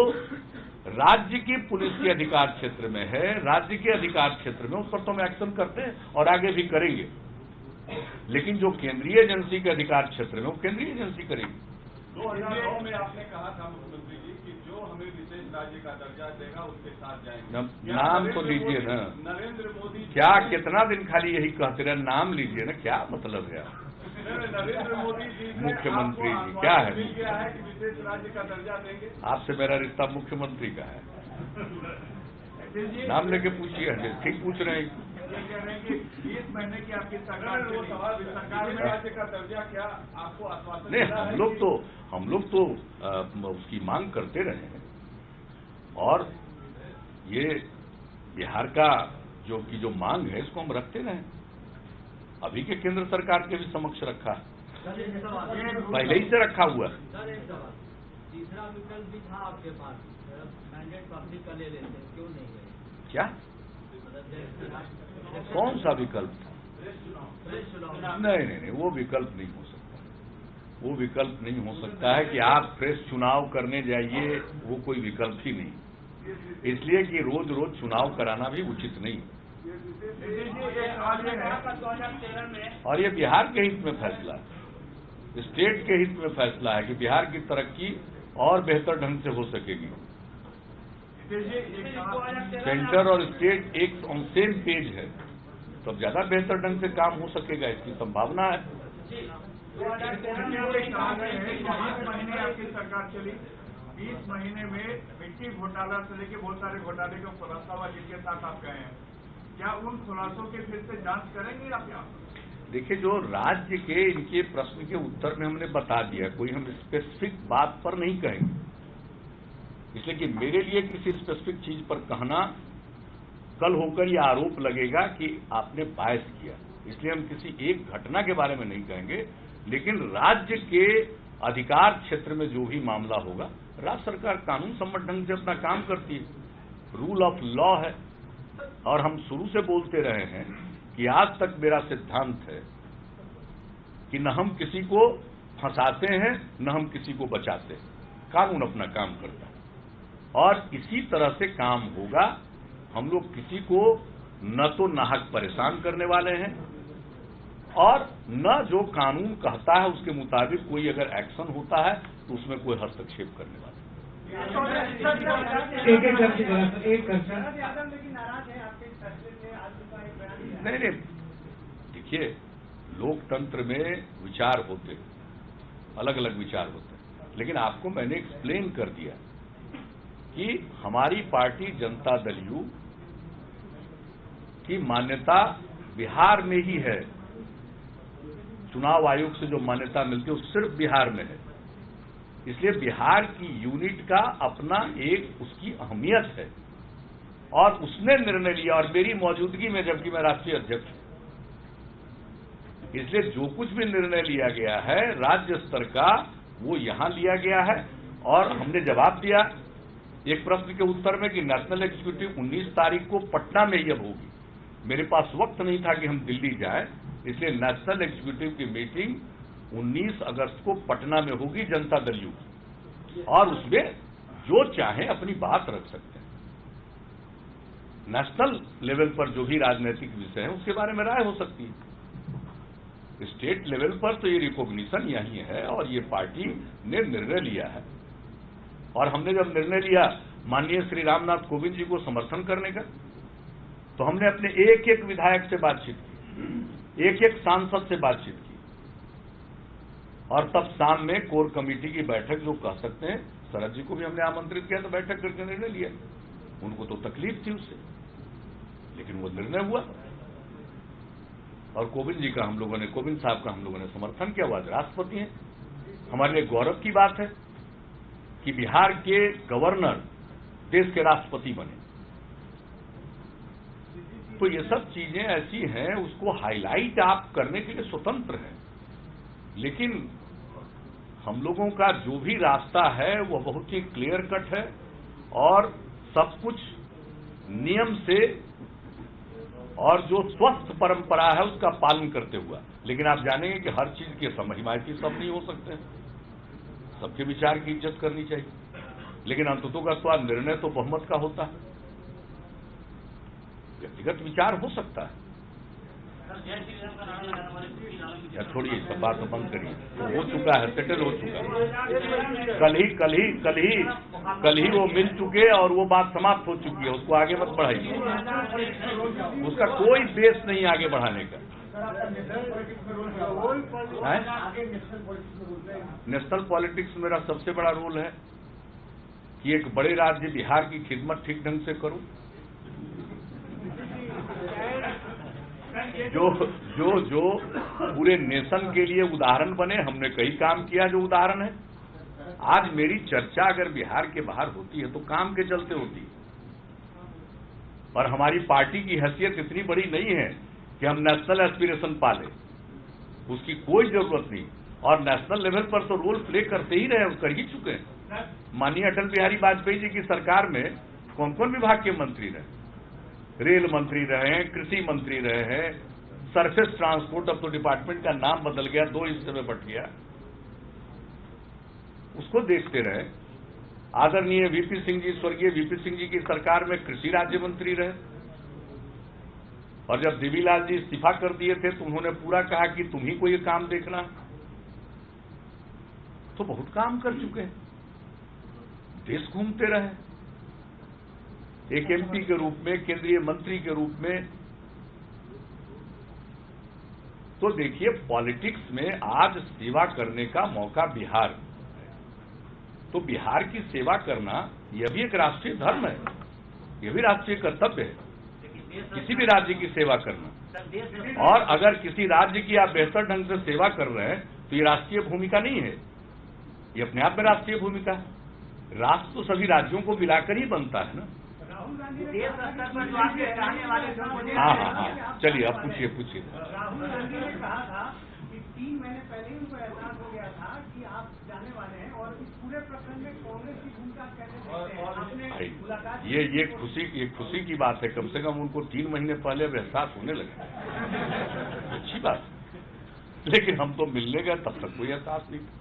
Speaker 1: राज्य की पुलिस के अधिकार क्षेत्र में है, राज्य के अधिकार क्षेत्र में, उस पर तो हम एक्शन करते हैं और आगे भी करेंगे। लेकिन जो केंद्रीय एजेंसी के अधिकार क्षेत्र में, वो केंद्रीय एजेंसी करेगी।
Speaker 2: 2009 में आपने कहा था मुख्यमंत्री जी कि जो हमें विशेष राज्य का दर्जा देगा उसके साथ जाएंगे।
Speaker 1: नाम तो लीजिए ना,
Speaker 2: नरेंद्र मोदी
Speaker 1: क्या कितना दिन खाली यही कहते रहे, नाम लीजिए ना, क्या मतलब है?
Speaker 2: नरेंद्र मोदी जी
Speaker 1: मुख्यमंत्री जी क्या है?
Speaker 2: मिल गया है कि विशेष राज्य का दर्जा देंगे।
Speaker 1: आपसे मेरा रिश्ता मुख्यमंत्री का है, नाम लेके पूछिए, ठीक पूछ रहे हैं।
Speaker 2: ये कह रहे हैं कि 20 महीने की आपकी सरकार में राज्य का दर्जा क्या आपको आश्वासन
Speaker 1: नहीं, हम लोग तो उसकी मांग करते रहे हैं, और ये बिहार का जो मांग है, इसको हम रखते रहे। अभी के केंद्र सरकार के भी समक्ष रखा, पहले ही से रखा हुआ।
Speaker 4: तीसरा विकल्प भी था आपके पास, मैंडेट पब्लिक का ले लेते, क्यों नहीं गए?
Speaker 1: क्या? कौन सा विकल्प था? नहीं, वो विकल्प नहीं हो सकता। वो विकल्प नहीं हो सकता है कि आप फ्रेश चुनाव करने जाइए, वो कोई विकल्प ही नहीं। इसलिए कि रोज रोज चुनाव कराना भी उचित नहीं। और ये बिहार के हित में फैसला है, स्टेट के हित में फैसला है कि बिहार की तरक्की और बेहतर ढंग से हो सकेगी। सेंटर और स्टेट एक ऑन सेम पेज है, तो ज्यादा बेहतर ढंग से काम हो सकेगा, इसकी संभावना है।
Speaker 2: 20 महीने आपकी सरकार चली, 20 महीने में मिट्टी घोटाला से लेकर बहुत सारे घोटाले का खुलासा हुआ, जिनके साथ आप गए हैं, क्या उन खुलासों की फिर से जांच करेंगे आप? यहाँ
Speaker 1: देखिए, जो राज्य के इनके प्रश्न के उत्तर में हमने बता दिया, कोई हम स्पेसिफिक बात पर नहीं कहेंगे, इसलिए कि मेरे लिए किसी स्पेसिफिक चीज पर कहना, कल होकर यह आरोप लगेगा कि आपने बायस किया, इसलिए हम किसी एक घटना के बारे में नहीं कहेंगे। लेकिन राज्य के अधिकार क्षेत्र में जो भी मामला होगा, राज्य सरकार कानून सम्मत ढंग से अपना काम करती है, रूल ऑफ लॉ है। और हम शुरू से बोलते रहे हैं कि आज तक मेरा सिद्धांत है कि न हम किसी को फंसाते हैं न हम किसी को बचाते हैं। कानून अपना काम करता है और इसी तरह से काम होगा। हम लोग किसी को न तो नाहक परेशान करने वाले हैं और न जो कानून कहता है उसके मुताबिक कोई अगर एक्शन होता है तो उसमें कोई हस्तक्षेप करने वाला नहीं। देखिए, लोकतंत्र में विचार होते हैं, अलग अलग विचार होते हैं, लेकिन आपको मैंने एक्सप्लेन कर दिया कि हमारी पार्टी जनता दल यू की मान्यता बिहार में ही है। चुनाव आयोग से जो मान्यता मिलती है वो सिर्फ बिहार में है, इसलिए बिहार की यूनिट का अपना एक उसकी अहमियत है और उसने निर्णय लिया और मेरी मौजूदगी में, जबकि मैं राष्ट्रीय अध्यक्ष हूं, इसलिए जो कुछ भी निर्णय लिया गया है राज्य स्तर का वो यहां लिया गया है। और हमने जवाब दिया एक प्रश्न के उत्तर में कि नेशनल एग्जीक्यूटिव 19 तारीख को पटना में ही अब होगी। मेरे पास वक्त नहीं था कि हम दिल्ली जाएं, इसलिए नेशनल एग्जीक्यूटिव की मीटिंग 19 अगस्त को पटना में होगी जनता दल यू की, और उसमें जो चाहे अपनी बात रख सकते हैं। नेशनल लेवल पर जो भी राजनीतिक विषय है उसके बारे में राय हो सकती है। स्टेट लेवल पर तो ये रिकॉग्निशन यही है और ये पार्टी ने निर्णय लिया है। और हमने जब निर्णय लिया माननीय श्री रामनाथ कोविंद जी को समर्थन करने का, तो हमने अपने एक एक विधायक से बातचीत की, एक एक सांसद से बातचीत की, और तब शाम में कोर कमेटी की बैठक जो कह सकते हैं, शरद जी को भी हमने आमंत्रित किया तो बैठक करके निर्णय लिया। उनको तो तकलीफ थी उससे, लेकिन वो निर्णय हुआ और कोविंद जी का हम लोगों ने, कोविंद साहब का हम लोगों ने समर्थन किया। वो आज राष्ट्रपति हैं। हमारे लिए गौरव की बात है कि बिहार के गवर्नर देश के राष्ट्रपति बने। तो ये सब चीजें ऐसी हैं, उसको हाईलाइट आप करने के लिए स्वतंत्र हैं, लेकिन हम लोगों का जो भी रास्ता है वो बहुत ही क्लियर कट है और सब कुछ नियम से और जो स्वस्थ परंपरा है उसका पालन करते हुआ। लेकिन आप जानेंगे कि हर चीज के सब हिमायती सब नहीं हो सकते हैं, सबके विचार की इज्जत करनी चाहिए, लेकिन अंततोगत्वा निर्णय तो बहुमत का होता है। व्यक्तिगत विचार हो सकता है। या थोड़ी सब बात बंद करिए, हो चुका है, सेटल हो चुका है। कल ही वो मिल चुके और वो बात समाप्त हो चुकी है, उसको आगे मत बढ़ाइए। उसका कोई बेस नहीं आगे बढ़ाने का। नेशनल पॉलिटिक्स में मेरा सबसे बड़ा रोल है कि एक बड़े राज्य बिहार की खिदमत ठीक ढंग से करूं, जो पूरे नेशन के लिए उदाहरण बने। हमने कई काम किया जो उदाहरण है। आज मेरी चर्चा अगर बिहार के बाहर होती है तो काम के चलते होती है, और हमारी पार्टी की हैसियत इतनी बड़ी नहीं है कि हम नेशनल एस्पिरेशन पाले, उसकी कोई जरूरत नहीं। और नेशनल लेवल पर तो रोल प्ले करते ही रहे, कर ही चुके हैं। माननीय अटल बिहारी वाजपेयी जी की सरकार में कौन कौन विभाग के मंत्री रहे? रेल मंत्री रहे हैं, कृषि मंत्री रहे हैं, सरफेस ट्रांसपोर्ट, अब तो डिपार्टमेंट का नाम बदल गया, 2 हिस्से में बट गया, उसको देखते रहे। आदरणीय वीपी सिंह जी, स्वर्गीय वीपी सिंह जी की सरकार में कृषि राज्य मंत्री रहे, और जब देवीलाल जी इस्तीफा कर दिए थे तो उन्होंने पूरा कहा कि तुम ही को ये काम देखना। तो बहुत काम कर चुके हैं, देश घूमते रहे, एक एमपी के रूप में, केंद्रीय मंत्री के रूप में। तो देखिए, पॉलिटिक्स में आज सेवा करने का मौका बिहार, तो बिहार की सेवा करना यह भी एक राष्ट्रीय धर्म है, यह भी राष्ट्रीय कर्तव्य है, किसी भी राज्य की सेवा करना। और अगर किसी राज्य की आप बेहतर ढंग से सेवा कर रहे हैं तो ये राष्ट्रीय भूमिका नहीं है, ये अपने आप में राष्ट्रीय भूमिका है। राष्ट्र तो सभी राज्यों को मिलाकर ही बनता है ना। हाँ, चलिए अब पूछिए।
Speaker 5: राहुल गांधी ने कहा था कि 3 महीने पहले ही उनको एहसास हो गया था कि आप जाने वाले हैं, और इस पूरे प्रकरण में कांग्रेस की भूमिका कैसे मुलाकात।
Speaker 1: ये खुशी की बात है, कम से कम उनको 3 महीने पहले अब एहसास होने लगा, अच्छी बात। लेकिन हम तो मिलने गए तब तक कोई एहसास नहीं था।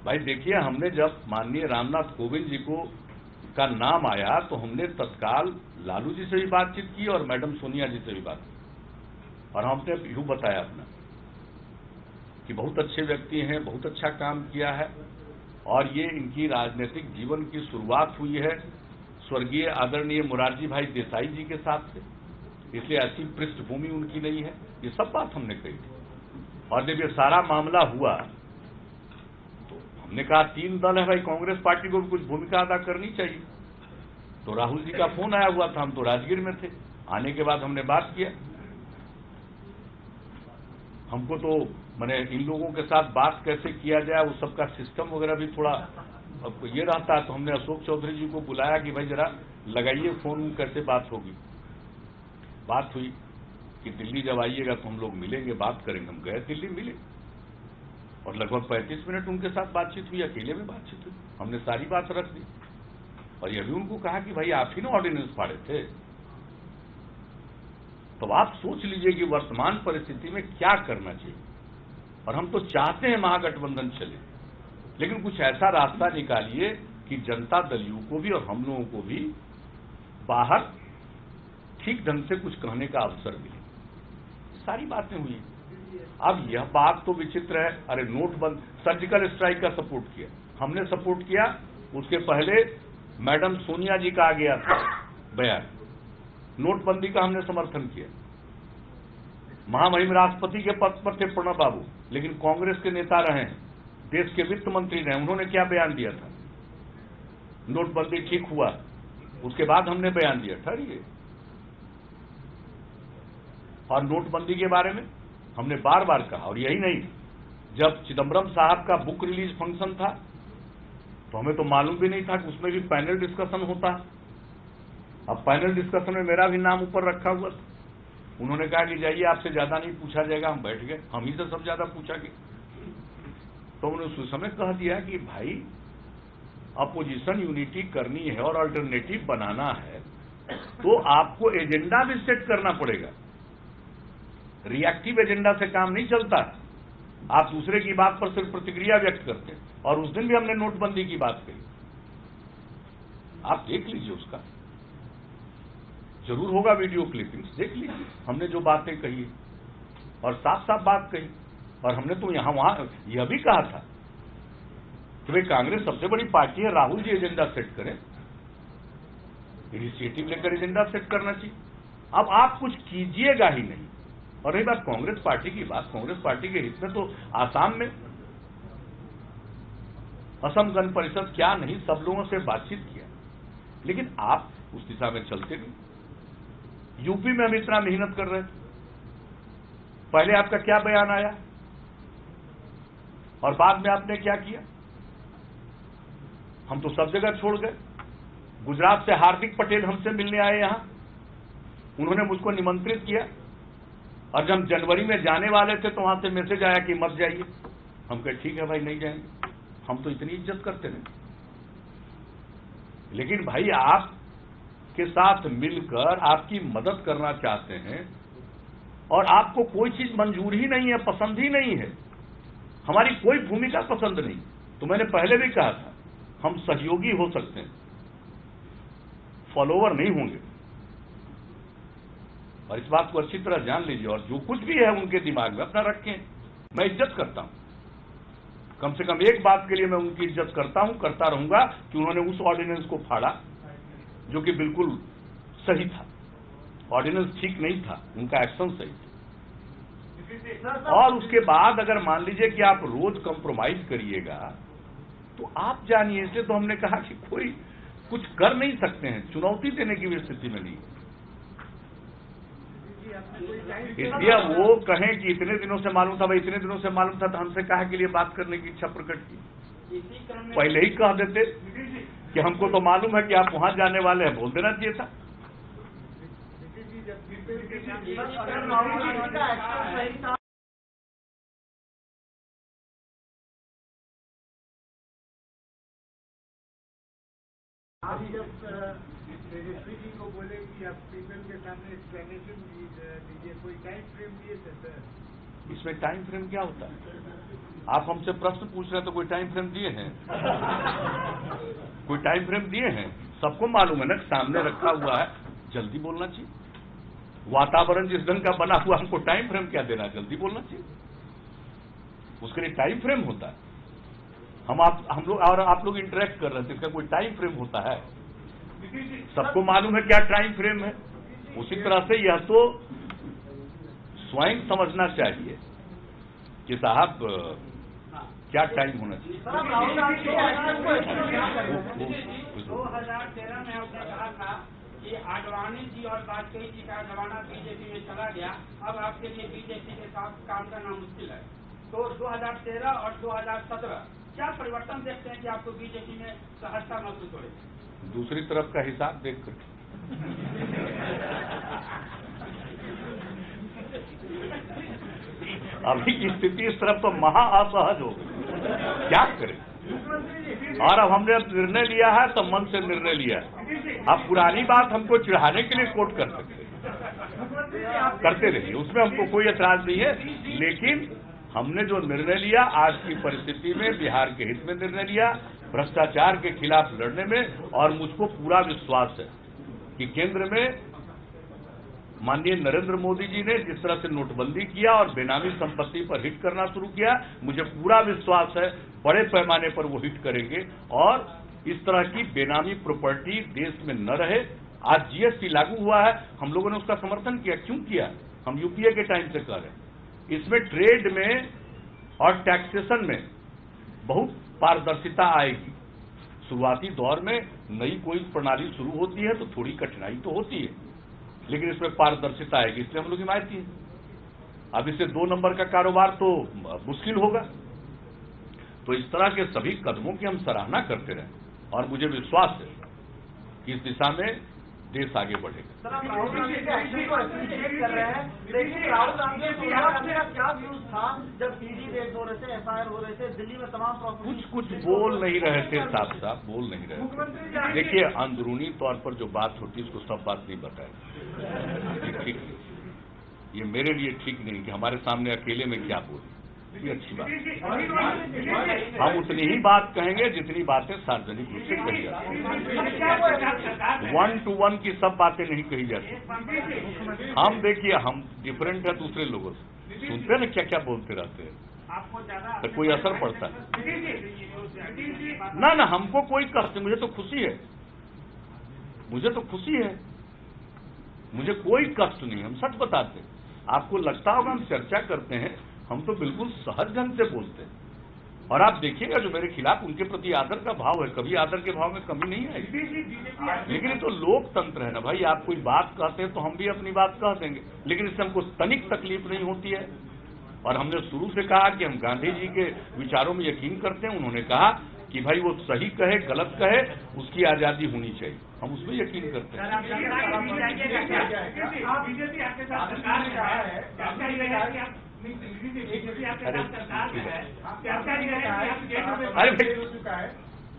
Speaker 1: भाई देखिए, हमने जब माननीय रामनाथ कोविंद जी का नाम आया तो हमने तत्काल लालू जी से भी बातचीत की और मैडम सोनिया जी से भी बात की, और हमने यूं बताया अपना कि बहुत अच्छे व्यक्ति हैं, बहुत अच्छा काम किया है, और ये इनकी राजनीतिक जीवन की शुरुआत हुई है स्वर्गीय आदरणीय मोरारजी भाई देसाई जी के साथ से, इसलिए ऐसी पृष्ठभूमि उनकी नहीं है। ये सब बात हमने कही थी। और जब ये सारा मामला हुआ तो हमने कहा 3 दल है भाई, कांग्रेस पार्टी को भी कुछ भूमिका अदा करनी चाहिए। तो राहुल जी का फोन आया हुआ था, हम तो राजगीर में थे। आने के बाद हमने बात किया। हमको तो मैंने इन लोगों के साथ बात कैसे किया जाए उस सबका सिस्टम वगैरह भी थोड़ा अब ये रहता है, तो हमने अशोक चौधरी जी को बुलाया कि भाई जरा लगाइए फोन, कैसे बात होगी। बात हुई कि दिल्ली जब आइएगा तो हम लोग मिलेंगे, बात करेंगे। हम गए दिल्ली, मिले, और लगभग 35 मिनट उनके साथ बातचीत हुई, अकेले में बातचीत हुई। हमने सारी बात रख दी, और यह भी उनको कहा कि भाई आप ही ना ऑर्डिनेंस फाड़े थे, तो आप सोच लीजिए कि वर्तमान परिस्थिति में क्या करना चाहिए। और हम तो चाहते हैं महागठबंधन चले, लेकिन कुछ ऐसा रास्ता निकालिए कि जनता दल यू को भी और हम लोगों को भी बाहर ठीक ढंग से कुछ कहने का अवसर मिले। सारी बातें हुई। अब यह बात तो विचित्र है, अरे नोटबंदी, सर्जिकल स्ट्राइक का सपोर्ट किया, हमने सपोर्ट किया। उसके पहले मैडम सोनिया जी का आ गया था बयान, नोटबंदी का हमने समर्थन किया। महामहिम राष्ट्रपति के पद पर थे प्रणब बाबू, लेकिन कांग्रेस के नेता रहे हैं, देश के वित्त मंत्री रहे, उन्होंने क्या बयान दिया था? नोटबंदी ठीक हुआ, उसके बाद हमने बयान दिया ठहरिए। और नोटबंदी के बारे में हमने बार बार कहा, और यही नहीं, जब चिदम्बरम साहब का बुक रिलीज फंक्शन था तो हमें तो मालूम भी नहीं था कि उसमें भी पैनल डिस्कशन होता। अब पैनल डिस्कशन में मेरा भी नाम ऊपर रखा हुआ था। उन्होंने कहा कि जाइए, आपसे ज्यादा नहीं पूछा जाएगा। हम बैठ गए, हम ही से सब ज्यादा पूछा गया। तो उन्होंने उस समय कह दिया कि भाई अपोजिशन यूनिटी करनी है और अल्टरनेटिव बनाना है तो आपको एजेंडा भी सेट करना पड़ेगा। रिएक्टिव एजेंडा से काम नहीं चलता। आप दूसरे की बात पर सिर्फ प्रतिक्रिया व्यक्त करते हैं। और उस दिन भी हमने नोटबंदी की बात कही, आप देख लीजिए, उसका जरूर होगा वीडियो क्लिपिंग्स, देख लीजिए हमने जो बातें कही, और साफ साफ बात कही। और हमने तो यहां वहां यह भी कहा था कि भाई कांग्रेस सबसे बड़ी पार्टी है, राहुल जी एजेंडा सेट करें, इनिशिएटिव लेकर एजेंडा सेट करना चाहिए। अब आप कुछ कीजिएगा ही नहीं। और रही बात कांग्रेस पार्टी की बात, कांग्रेस पार्टी के हित में तो आसाम में असम गण परिषद क्या नहीं, सब लोगों से बातचीत किया, लेकिन आप उस दिशा में चलते नहीं। यूपी में हम इतना मेहनत कर रहे थे, पहले आपका क्या बयान आया और बाद में आपने क्या किया? हम तो सब जगह छोड़ गए। गुजरात से हार्दिक पटेल हमसे मिलने आए यहां, उन्होंने मुझको निमंत्रित किया, और जब जनवरी में जाने वाले थे तो वहां से मैसेज आया कि मत जाइए। हम कहे ठीक है भाई, नहीं जाएंगे, हम तो इतनी इज्जत करते नहीं। लेकिन भाई आप के साथ मिलकर आपकी मदद करना चाहते हैं और आपको कोई चीज मंजूर ही नहीं है, पसंद ही नहीं है, हमारी कोई भूमिका पसंद नहीं, तो मैंने पहले भी कहा था हम सहयोगी हो सकते हैं, फॉलोवर नहीं होंगे। और इस बात को अच्छी तरह जान लीजिए। और जो कुछ भी है उनके दिमाग में अपना रखें, मैं इज्जत करता हूं, कम से कम एक बात के लिए मैं उनकी इज्जत करता हूं, करता रहूंगा कि उन्होंने उस ऑर्डिनेंस को फाड़ा जो कि बिल्कुल सही था। ऑर्डिनेंस ठीक नहीं था, उनका एक्शन सही था। और उसके बाद अगर मान लीजिए कि आप रोज कंप्रोमाइज करिएगा तो आप जानिए, इसलिए तो हमने कहा कि कोई कुछ कर नहीं सकते हैं, चुनौती देने की भी स्थिति में नहीं। इसलिए वो कहें कि इतने दिनों से मालूम था, भाई इतने दिनों से मालूम था तो हमसे कहा के लिए बात करने की इच्छा प्रकट की। पहले ही कह देते कि हमको तो मालूम है कि आप वहां जाने वाले हैं, बोल देना चाहिए था।
Speaker 5: आप जब तेजस्वी जी को बोले कि आप पीपल के सामने एक्सप्लेनेशन दीजिए, कोई टाइम फ्रेम दिए थे सर?
Speaker 1: इसमें टाइम फ्रेम क्या होता है? आप हमसे प्रश्न पूछ रहे हैं तो कोई टाइम फ्रेम दिए हैं? कोई टाइम फ्रेम दिए हैं? सबको मालूम है ना, सामने रखा हुआ है, जल्दी बोलना चाहिए। वातावरण जिस ढंग का बना हुआ, हमको टाइम फ्रेम क्या देना, जल्दी बोलना चाहिए। उसके लिए टाइम फ्रेम होता है। हम लोग और आप लोग इंटरेक्ट कर रहे थे, इसका कोई टाइम फ्रेम होता है? सबको मालूम है क्या टाइम फ्रेम है। उसी तरह से यह तो स्वयं समझना चाहिए कि साहब क्या टाइम होना चाहिए।
Speaker 3: 2013 में आपने कहा था कि आडवाणी जी और वाजपेयी जी का जमाना बीजेपी में चला गया, अब आपके लिए बीजेपी के साथ काम करना मुश्किल है। तो 2013 और 2017 क्या परिवर्तन देखते हैं कि आपको बीजेपी में सहजता महसूस हो रही है?
Speaker 1: दूसरी तरफ का हिसाब देखकर अभी की स्थिति इस तरफ तो महा असहज हो, क्या करें। और अब हमने निर्णय लिया है तो मन से निर्णय लिया है। अब पुरानी बात हमको चिढ़ाने के लिए कोट कर सकते, करते रहिए, उसमें हमको कोई एतराज नहीं है। लेकिन हमने जो निर्णय लिया आज की परिस्थिति में बिहार के हित में निर्णय लिया, भ्रष्टाचार के खिलाफ लड़ने में, और मुझको पूरा विश्वास है कि केंद्र में माननीय नरेंद्र मोदी जी ने जिस तरह से नोटबंदी किया और बेनामी संपत्ति पर हिट करना शुरू किया, मुझे पूरा विश्वास है बड़े पैमाने पर वो हिट करेंगे और इस तरह की बेनामी प्रॉपर्टी देश में न रहे। आज जीएसटी लागू हुआ है, हम लोगों ने उसका समर्थन किया। क्यों किया? हम यूपीए के टाइम से कर रहे हैं। इसमें ट्रेड में और टैक्सेशन में बहुत पारदर्शिता आएगी। शुरुआती दौर में नई कोई प्रणाली शुरू होती है तो थोड़ी कठिनाई तो होती है, लेकिन इसमें पारदर्शिता आएगी, इसलिए हम लोग हिमायत की है। अब इससे 2 नंबर का कारोबार तो मुश्किल होगा। तो इस तरह के सभी कदमों की हम सराहना करते रहे और मुझे विश्वास है कि इस दिशा में देश आगे बढ़ेगा।
Speaker 4: सर, आप राहुल गांधी के एक्शन को एप्रिशिएट कर रहे हैं, लेकिन राहुल गांधी का क्या व्यूज था जब ईडी रेड हो रहे थे, एफआईआर हो रहे थे, दिल्ली में तमाम
Speaker 1: कुछ बोल नहीं रहे थे, साफ बोल नहीं रहे थे। देखिए, अंदरूनी तौर पर जो बात होती है उसको सब बात नहीं बताए, ठीक नहीं। ये मेरे लिए ठीक नहीं कि हमारे सामने अकेले में क्या बोले, ये अच्छी बात। हम उतनी ही बात कहेंगे जितनी बातें सार्वजनिक रूप से कही जाती हैं। 1 to 1 की सब बातें नहीं कही जाती। हम देखिए, हम डिफरेंट है दूसरे लोगों से, सुनते हैं ना क्या क्या बोलते रहते हैं, तो कोई असर पड़ता है ना। हमको कोई कष्ट, मुझे तो खुशी है, मुझे कोई कष्ट नहीं। हम सच बताते हैं। आपको लगता होगा हम चर्चा करते हैं, हम तो बिल्कुल सहज ढंग से बोलते हैं। और आप देखिएगा जो मेरे खिलाफ उनके प्रति आदर का भाव है, कभी आदर के भाव में कमी नहीं आएगी। लेकिन ये तो लोकतंत्र है ना भाई, आप कोई बात कहते हैं तो हम भी अपनी बात कह देंगे, लेकिन इससे हमको तनिक तकलीफ नहीं होती है। और हमने शुरू से कहा कि हम गांधी जी के विचारों में यकीन करते हैं। उन्होंने कहा कि भाई वो सही कहे गलत कहे, उसकी आजादी होनी चाहिए, हम उसमें यकीन करते हैं।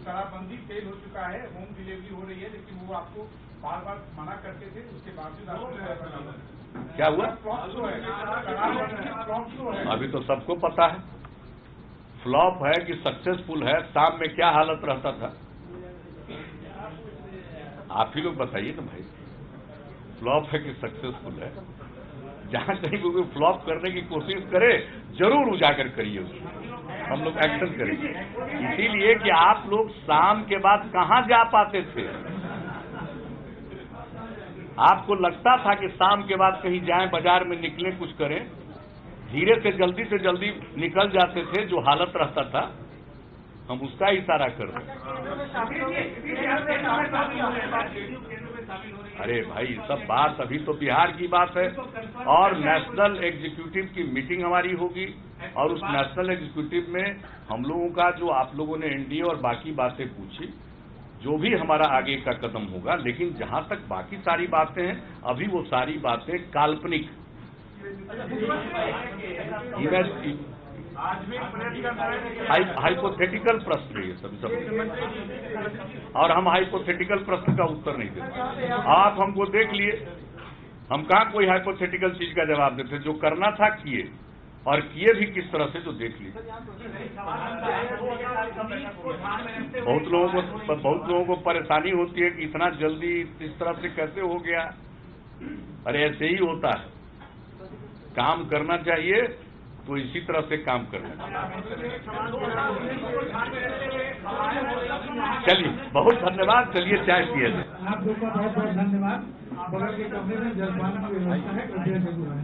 Speaker 2: शराबबंदी फेल हो चुका है, होम डिलीवरी हो रही है, लेकिन वो आपको बार बार मना करते थे, उसके बावजूद
Speaker 1: क्या हुआ? अभी तो सबको पता है फ्लॉप है कि सक्सेसफुल है। शाम में क्या हालत रहता था, आप ही लोग बताइए ना भाई, फ्लॉप है कि सक्सेसफुल है। जहां कहीं कोई फ्लॉप करने की कोशिश करे जरूर उजागर करिए उसको, हम लोग एक्शन करेंगे। इसीलिए कि आप लोग शाम के बाद कहां जा पाते थे। आपको लगता था कि शाम के बाद कहीं जाएं, बाजार में निकलें, कुछ करें, धीरे से जल्दी निकल जाते थे। जो हालत रहता था हम उसका इशारा कर रहे हैं। अरे भाई, सब बात अभी तो बिहार की बात है और नेशनल एग्जीक्यूटिव की मीटिंग हमारी होगी और उस नेशनल एग्जीक्यूटिव में हम लोगों का जो आप लोगों ने एनडीए और बाकी बातें पूछी, जो भी हमारा आगे का कदम होगा। लेकिन जहां तक बाकी सारी बातें हैं, अभी वो सारी बातें काल्पनिक।
Speaker 2: आज भी प्रेस का
Speaker 1: हाइपोथेटिकल प्रश्न है ये सब और हम हाइपोथेटिकल प्रश्न का उत्तर नहीं देते। आप हमको देख लिए, हम कहाँ कोई हाइपोथेटिकल चीज का जवाब देते। जो करना था किए, और किए भी किस तरह से तो देख लिए। बहुत लोगों को परेशानी होती है कि इतना जल्दी इस तरह से कैसे हो गया। अरे ऐसे ही होता है, काम करना चाहिए तो इसी तरह से काम करना चाहिए। चलिए, बहुत धन्यवाद। चलिए चाय पिए।
Speaker 6: आप लोग का बहुत बहुत धन्यवाद। बगल के कमरे में जलपान की व्यवस्था है, कृपया जरूर आए।